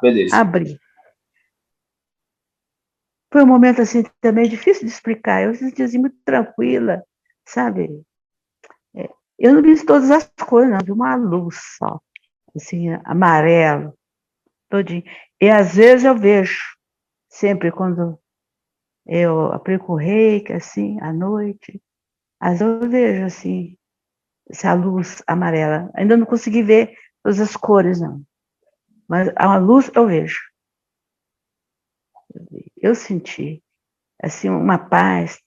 Beleza. Abri. Foi um momento assim também difícil de explicar. Eu me senti muito tranquila, sabe? Eu não vi todas as cores, não. Vi uma luz só, assim, amarelo, todinho. E às vezes eu vejo, sempre quando eu aplico o reiki, assim, à noite, às vezes eu vejo, assim, essa luz amarela. Ainda não consegui ver todas as cores, não. Mas a luz eu vejo. Eu senti, assim, uma paz.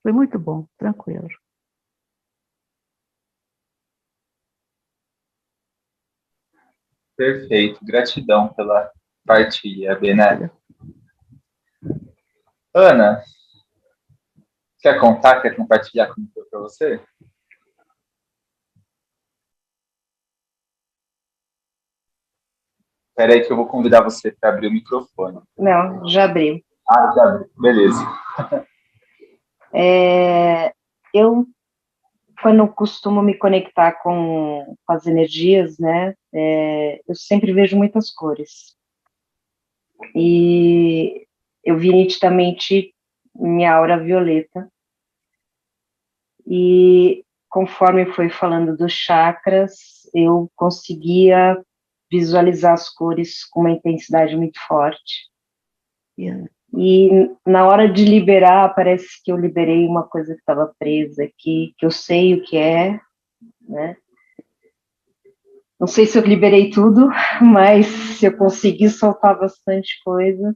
Foi muito bom, tranquilo. Perfeito. Gratidão pela partilha, Bené. Ana, quer contar, quer compartilhar como foi para você? Espera aí que eu vou convidar você para abrir o microfone. Não, já abri. Ah, já abriu. Beleza. Eu, quando costumo me conectar com as energias, né, eu sempre vejo muitas cores. E eu vi nitidamente minha aura violeta. E conforme foi falando dos chakras, eu conseguia visualizar as cores com uma intensidade muito forte. E na hora de liberar, parece que eu liberei uma coisa que estava presa aqui, que eu sei o que é, né? Não sei se eu liberei tudo, mas eu consegui soltar bastante coisa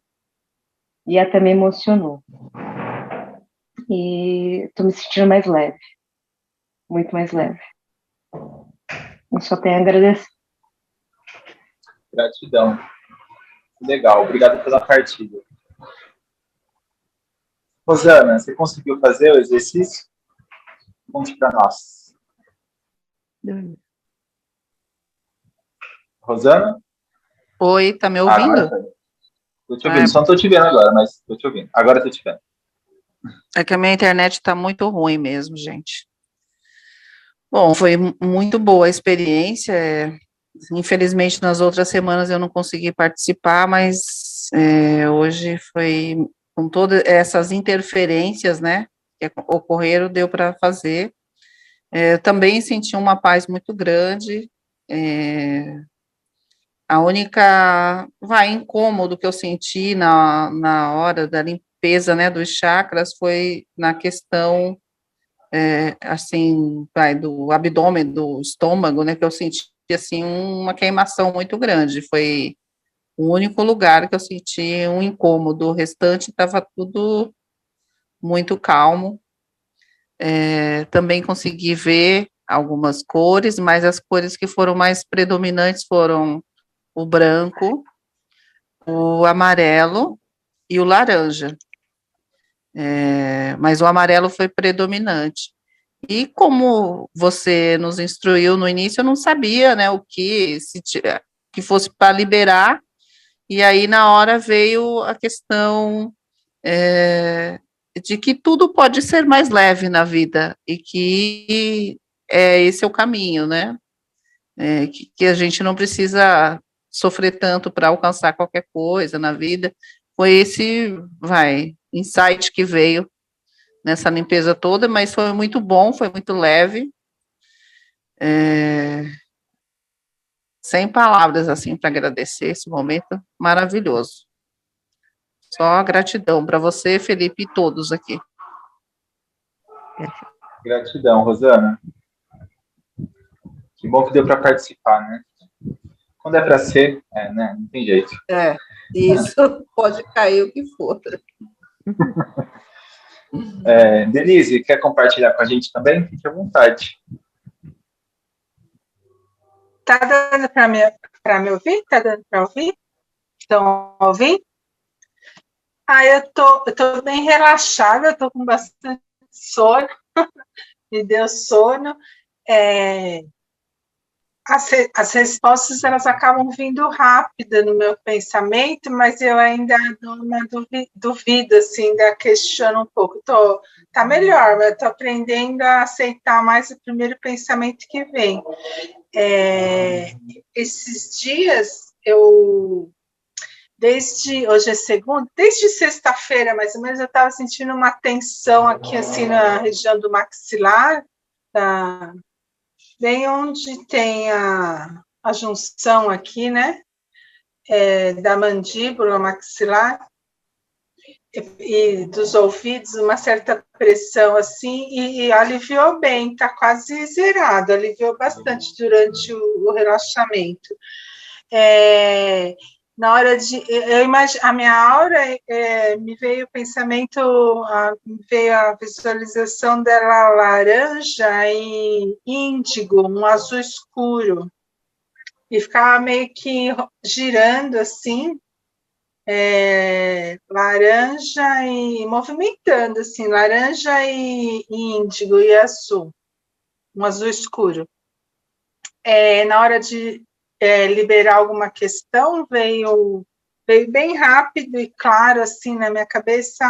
e até me emocionou. E estou me sentindo mais leve, muito mais leve. Eu só tenho a agradecer. Gratidão. Legal, obrigado pela partilha. Rosana, você conseguiu fazer o exercício? Conte para nós. Rosana? Oi, tá me ouvindo? Estou te ouvindo, só não estou te vendo agora, mas estou te ouvindo. Agora estou te vendo. É que a minha internet está muito ruim mesmo, gente. Bom, foi muito boa a experiência. Infelizmente, nas outras semanas eu não consegui participar, mas hoje foi com todas essas interferências, né, que ocorreram, deu para fazer. Também senti uma paz muito grande. A única incômodo que eu senti na hora da limpeza, né, dos chakras foi na questão assim, do abdômen, do estômago, né, que eu senti, assim, uma queimação muito grande, foi o único lugar que eu senti um incômodo, o restante estava tudo muito calmo. Também consegui ver algumas cores, mas as cores que foram mais predominantes foram o branco, o amarelo e o laranja. Mas o amarelo foi predominante. E como você nos instruiu no início, eu não sabia, né, o que, que fosse para liberar, e aí na hora veio a questão de que tudo pode ser mais leve na vida, e que esse é o caminho, né, que a gente não precisa sofrer tanto para alcançar qualquer coisa na vida. Foi esse, insight que veio nessa limpeza toda, mas foi muito bom, foi muito leve. Sem palavras, assim, para agradecer esse momento maravilhoso. Só gratidão para você, Felipe, e todos aqui. Gratidão, Rosana. Que bom que deu para participar, né? Quando é para ser, né? Não tem jeito. Isso, pode cair o que for. Denise, quer compartilhar com a gente também? Fique à vontade. Tá dando para me ouvir? Tá dando para ouvir? Estão ouvindo? Eu tô bem relaxada, tô com bastante sono, me deu sono. As respostas, elas acabam vindo rápida no meu pensamento, mas eu ainda dou uma dúvida, assim, ainda questiono um pouco. Tá melhor, mas eu tô aprendendo a aceitar mais o primeiro pensamento que vem. Esses dias, hoje é segunda, desde sexta-feira, mais ou menos, eu estava sentindo uma tensão aqui, assim, na região do maxilar, bem onde tem a junção aqui, né, da mandíbula maxilar, e dos ouvidos, uma certa pressão assim, e aliviou bem, está quase zerado, aliviou bastante durante o relaxamento. Na hora de, eu imagino, a minha aura, me veio o pensamento, me veio a visualização dela laranja e índigo, um azul escuro, e ficava meio que girando assim, laranja e movimentando assim, laranja e índigo e azul, um azul escuro. Na hora de liberar alguma questão, veio bem rápido e claro assim na minha cabeça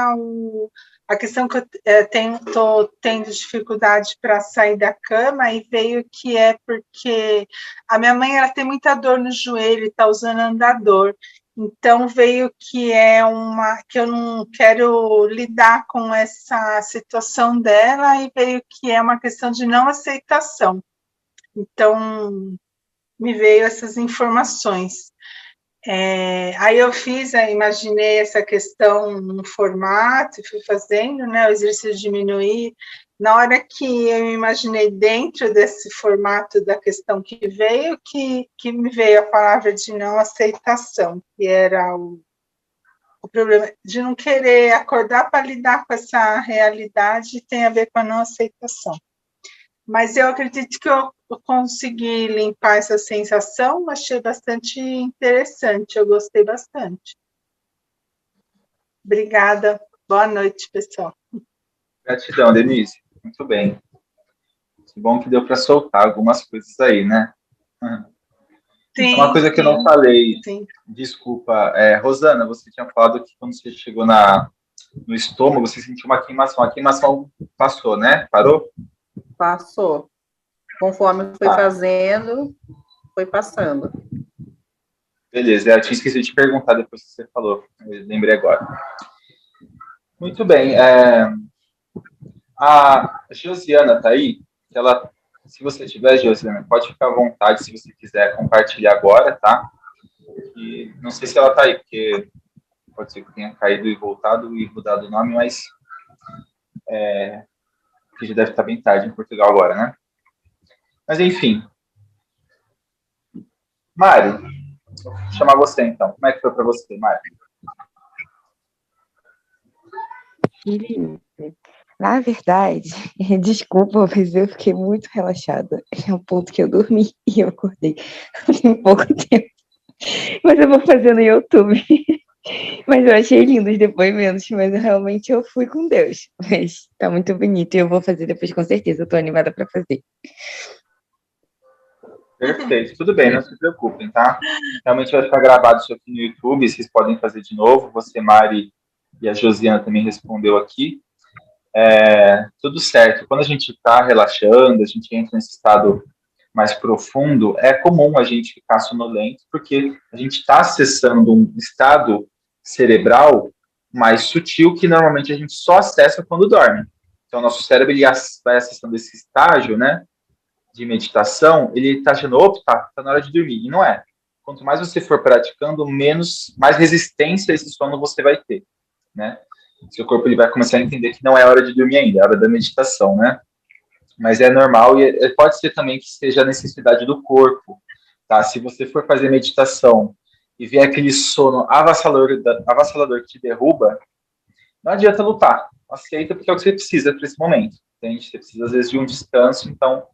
a questão que eu estou tendo dificuldade para sair da cama, e veio que é porque a minha mãe ela tem muita dor no joelho e está usando andador. Então, veio que que eu não quero lidar com essa situação dela, e veio que é uma questão de não aceitação. Então, me veio essas informações. Aí eu imaginei essa questão no formato, e fui fazendo, né, o exercício de diminuir. Na hora que eu me imaginei dentro desse formato da questão que veio, que me veio a palavra de não aceitação, que era o problema de não querer acordar para lidar com essa realidade, tem a ver com a não aceitação. Mas eu acredito que eu consegui limpar essa sensação, achei bastante interessante, eu gostei bastante. Obrigada, boa noite, pessoal. Gratidão, Denise. Muito bem. Que bom que deu para soltar algumas coisas aí, né? Sim, uma coisa que eu não falei, sim. Desculpa, Rosana, você tinha falado que quando você chegou no estômago, você sentiu uma queimação. A queimação passou, né? Parou? Passou. Conforme foi fazendo, foi passando. Beleza, eu tinha esquecido de perguntar depois que você falou. Eu lembrei agora. Muito bem. A Josiana tá aí? Se você tiver, Josiana, pode ficar à vontade se você quiser compartilhar agora, tá? E não sei se ela tá aí, porque pode ser que tenha caído e voltado e mudado o nome, mas que já deve estar bem tarde em Portugal agora, né? Mas enfim. Mário, vou chamar você então. Como é que foi para você, Mário? Felipe, na verdade, desculpa, mas eu fiquei muito relaxada. É um ponto que eu dormi e eu acordei tem pouco tempo. Mas eu vou fazer no YouTube. Mas eu achei lindo os depoimentos, mas realmente eu fui com Deus. Mas tá muito bonito e eu vou fazer depois com certeza. Eu tô animada para fazer. Perfeito, tudo bem, não se preocupem, tá? Realmente vai ficar gravado isso aqui no YouTube, vocês podem fazer de novo. Você, Mari, e a Josiana também respondeu aqui. Tudo certo. Quando a gente está relaxando, a gente entra nesse estado mais profundo, é comum a gente ficar sonolento, porque a gente está acessando um estado cerebral mais sutil que normalmente a gente só acessa quando dorme. Então, nosso cérebro ele vai acessando esse estágio, né, de meditação, ele está achando, opa, tá na hora de dormir, e não é. Quanto mais você for praticando, mais resistência a esse sono você vai ter, né? Seu corpo ele vai começar a entender que não é hora de dormir ainda, é hora da meditação, né? Mas é normal e pode ser também que seja a necessidade do corpo, tá? Se você for fazer meditação e ver aquele sono avassalador que te derruba, não adianta lutar, aceita porque é o que você precisa para esse momento, entende? Você precisa às vezes de um descanso, então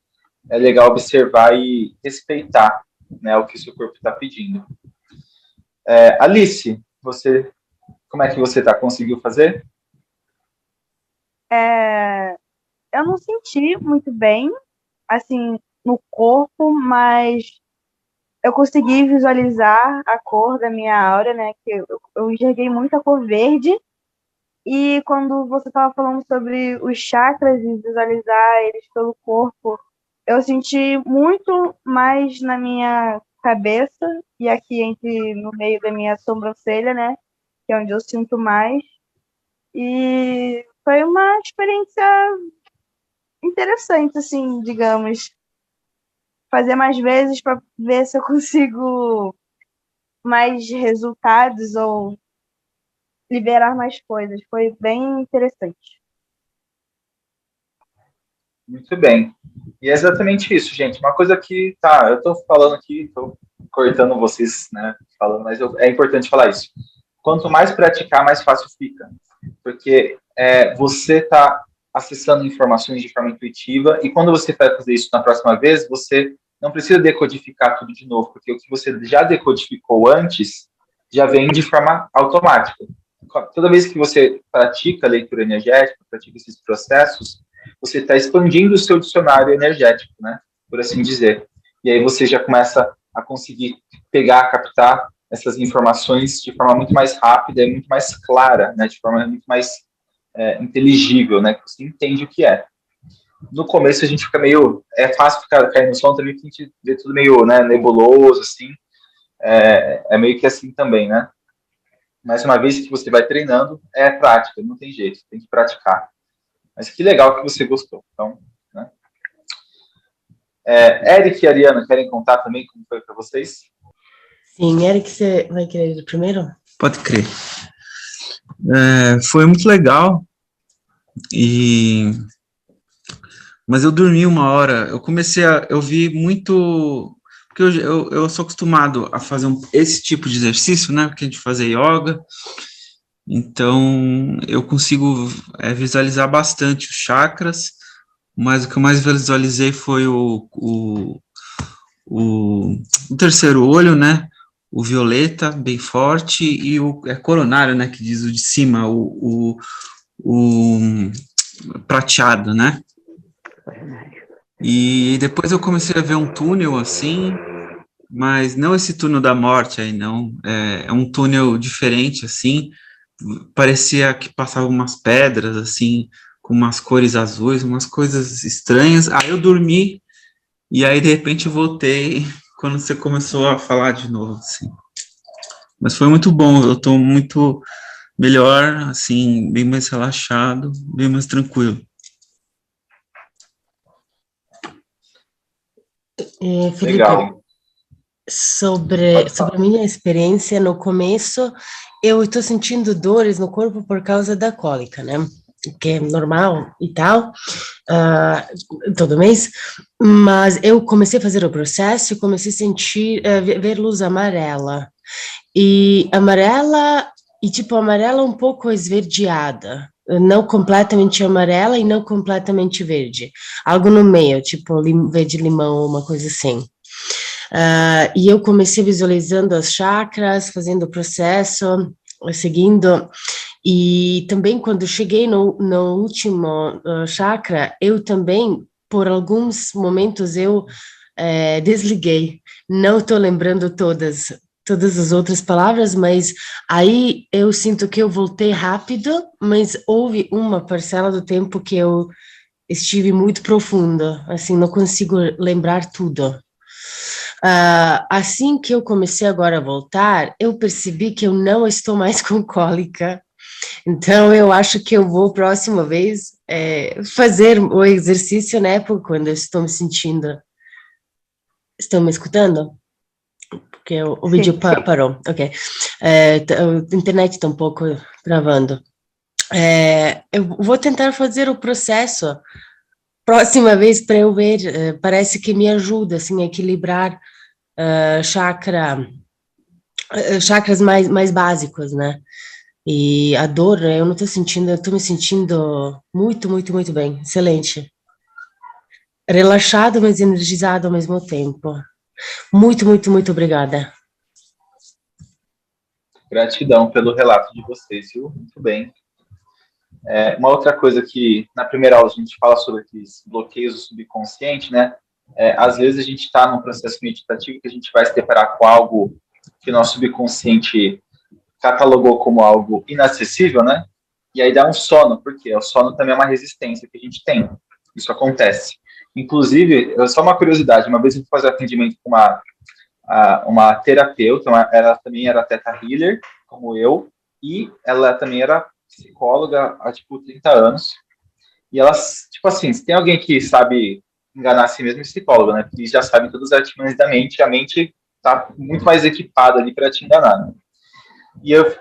é legal observar e respeitar, né, o que o seu corpo está pedindo. Alice, como é que você está? Conseguiu fazer? Eu não senti muito bem, assim, no corpo, mas eu consegui visualizar a cor da minha aura, né? Que eu enxerguei muito a cor verde. E quando você estava falando sobre os chakras e visualizar eles pelo corpo, eu senti muito mais na minha cabeça e aqui no meio da minha sobrancelha, né? Que é onde eu sinto mais. E foi uma experiência interessante, assim, digamos. Fazer mais vezes para ver se eu consigo mais resultados ou liberar mais coisas. Foi bem interessante. Muito bem. E é exatamente isso, gente. Uma coisa que, tá, eu tô falando aqui, tô cortando vocês, né, falando, mas é importante falar isso. Quanto mais praticar, mais fácil fica. Porque você tá acessando informações de forma intuitiva, e quando você vai fazer isso na próxima vez, você não precisa decodificar tudo de novo, porque o que você já decodificou antes já vem de forma automática. Toda vez que você pratica leitura energética, pratica esses processos, você está expandindo o seu dicionário energético, né, por assim dizer. E aí você já começa a conseguir pegar, captar essas informações de forma muito mais rápida e muito mais clara, né, de forma muito mais inteligível, né, que você entende o que é. No começo a gente fica meio... É fácil cair no sono também, porque a gente vê tudo meio, né, nebuloso, assim. É meio que assim também, né? Mas uma vez que você vai treinando, é prática, não tem jeito, tem que praticar. Mas que legal que você gostou. Então, né? Eric e Ariana, querem contar também como foi para vocês? Sim, Eric, você vai querer ir primeiro? Pode crer. Foi muito legal, mas eu dormi uma hora. Eu vi muito, porque eu sou acostumado a fazer esse tipo de exercício, né, porque a gente faz yoga, então eu consigo visualizar bastante os chakras, mas o que eu mais visualizei foi o terceiro olho, né, o violeta, bem forte, e o coronário, né, que diz o de cima, o prateado, né? E depois eu comecei a ver um túnel assim, mas não esse túnel da morte aí, não. É um túnel diferente, assim, parecia que passavam umas pedras, assim, com umas cores azuis, umas coisas estranhas. Aí eu dormi, e aí de repente eu voltei quando você começou a falar de novo, assim. Mas foi muito bom, eu tô muito melhor, assim, bem mais relaxado, bem mais tranquilo. Felipe, Legal. sobre a minha experiência no começo, eu estou sentindo dores no corpo por causa da cólica, né? Que é normal e tal, todo mês, mas eu comecei a fazer o processo e comecei a sentir, ver luz amarela, e amarela um pouco esverdeada, não completamente amarela e não completamente verde, algo no meio, tipo verde limão, uma coisa assim. E eu comecei visualizando as chakras, fazendo o processo, seguindo, e também quando cheguei no último chakra, eu também, por alguns momentos, eu desliguei, não estou lembrando todas as outras palavras, mas aí eu sinto que eu voltei rápido, mas houve uma parcela do tempo que eu estive muito profunda, assim, não consigo lembrar tudo. Assim que eu comecei agora a voltar, eu percebi que eu não estou mais com cólica, então eu acho que eu vou, próxima vez, fazer o exercício, né, quando eu estou me sentindo... Estão me escutando? Porque o vídeo parou, ok. A internet está um pouco travando. Eu vou tentar fazer o processo próxima vez para eu ver, parece que me ajuda, assim, a equilibrar chakras mais básicos, né? E a dor, eu não estou sentindo, eu estou me sentindo muito, muito, muito bem, excelente. Relaxado, mas energizado ao mesmo tempo. Muito, muito, muito obrigada. Gratidão pelo relato de vocês, viu? Muito bem. Uma outra coisa que, na primeira aula, a gente fala sobre aqueles bloqueios do subconsciente, né? Às vezes a gente está num processo meditativo que a gente vai se deparar com algo que o nosso subconsciente catalogou como algo inacessível, né? E aí dá um sono, porque o sono também é uma resistência que a gente tem. Isso acontece. Inclusive, só uma curiosidade, uma vez eu fui fazer atendimento com uma terapeuta, ela também era Theta Healer, como eu, e ela também era psicóloga há, tipo, 30 anos. E ela, tipo assim, se tem alguém que sabe enganar a si mesmo, é psicólogo, né? Porque já sabe todas as artimanhas da mente, a mente tá muito mais equipada ali para te enganar, né? E eu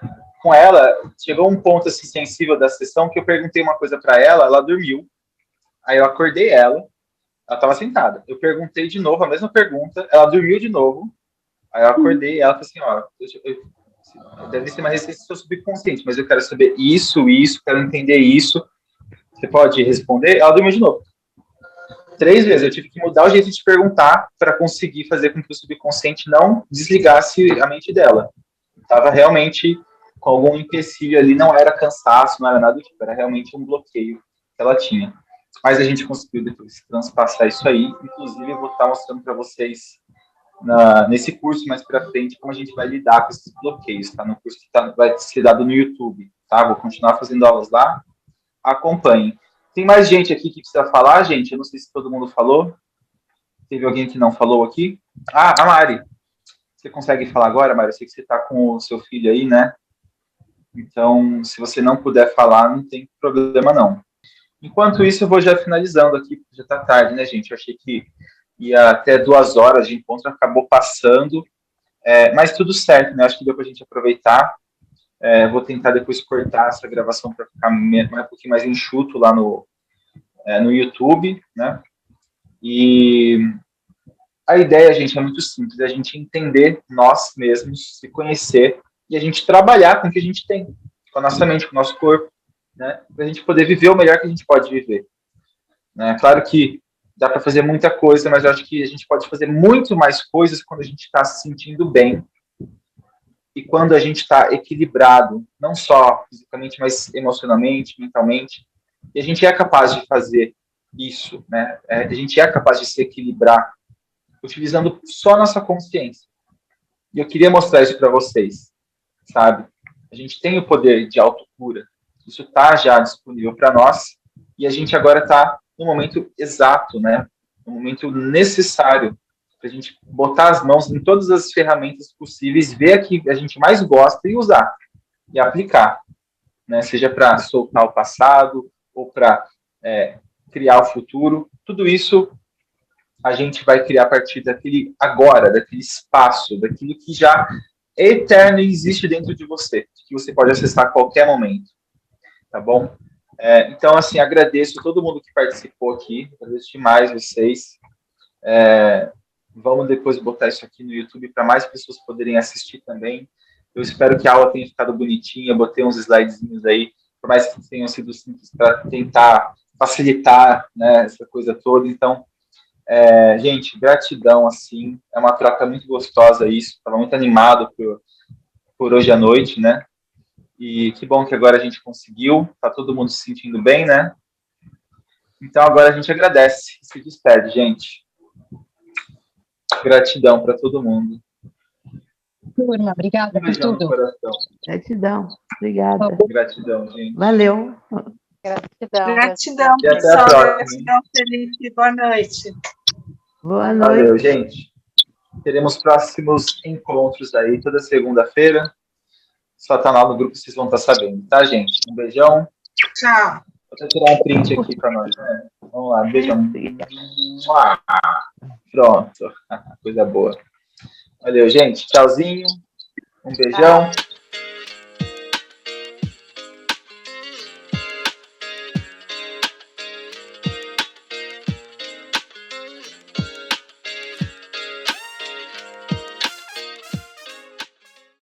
com ela, chegou um ponto assim, sensível da sessão que eu perguntei uma coisa para ela dormiu. Aí eu acordei ela estava sentada. Eu perguntei de novo a mesma pergunta, ela dormiu de novo. Aí eu acordei e ela falou assim, deve ser uma receita do seu subconsciente, mas eu quero saber isso, quero entender isso. Você pode responder? Ela dormiu de novo. 3 vezes. Eu tive que mudar o jeito de perguntar para conseguir fazer com que o subconsciente não desligasse a mente dela. Estava realmente com algum empecilho ali, não era cansaço, não era nada do tipo, era realmente um bloqueio que ela tinha. Mas a gente conseguiu depois transpassar isso aí. Inclusive, eu vou estar mostrando para vocês nesse curso mais para frente como a gente vai lidar com esses bloqueios, tá? No curso que vai ser dado no YouTube, tá? Vou continuar fazendo aulas lá. Acompanhem. Tem mais gente aqui que precisa falar, gente? Eu não sei se todo mundo falou. Teve alguém que não falou aqui? Ah, a Mari. Você consegue falar agora, Mari? Eu sei que você está com o seu filho aí, né? Então, se você não puder falar, não tem problema, não. Enquanto isso, eu vou já finalizando aqui, porque já está tarde, né, gente? Eu achei que ia até 2 horas de encontro, acabou passando. Mas tudo certo, né? Acho que deu para a gente aproveitar. Vou tentar depois cortar essa gravação para ficar um pouquinho mais enxuto lá no YouTube, né? E a ideia, gente, é muito simples, é a gente entender nós mesmos, se conhecer e a gente trabalhar com o que a gente tem, com a nossa mente, com o nosso corpo, né? Para a gente poder viver o melhor que a gente pode viver. Né? Claro que dá para fazer muita coisa, mas eu acho que a gente pode fazer muito mais coisas quando a gente está se sentindo bem. E quando a gente está equilibrado, não só fisicamente, mas emocionalmente, mentalmente, e a gente é capaz de fazer isso, né? A gente é capaz de se equilibrar utilizando só a nossa consciência. E eu queria mostrar isso para vocês, sabe? A gente tem o poder de autocura, isso está já disponível para nós, e a gente agora está no momento exato, né? No momento necessário para a gente botar as mãos em todas as ferramentas possíveis, ver a que a gente mais gosta e usar, e aplicar, né? Seja para soltar o passado, ou para criar o futuro, tudo isso a gente vai criar a partir daquele agora, daquele espaço, daquilo que já é eterno e existe dentro de você, que você pode acessar a qualquer momento, tá bom? Então, assim, agradeço a todo mundo que participou aqui, agradeço demais vocês. Vamos depois botar isso aqui no YouTube para mais pessoas poderem assistir também. Eu espero que a aula tenha ficado bonitinha, botei uns slidezinhos aí, por mais que tenham sido simples, para tentar facilitar, né, essa coisa toda. Então, gente, gratidão, assim, é uma troca muito gostosa isso, estava muito animado por hoje à noite, né? E que bom que agora a gente conseguiu, tá todo mundo se sentindo bem, né? Então agora a gente agradece, se despede, gente. Gratidão para todo mundo. Turma, obrigada por tudo. Gratidão, obrigada. Gratidão, gente. Valeu. Gratidão, E até a pessoal. próxima. Gratidão, Felipe. Boa noite. Boa noite. Valeu, gente. Teremos próximos encontros aí toda segunda-feira. Só tá lá no grupo, vocês vão estar sabendo, tá, gente? Um beijão. Tchau. Vou até tirar um print aqui para nós, né? Vamos lá, um beijão. Pronto. Coisa boa. Valeu, gente. Tchauzinho. Um beijão.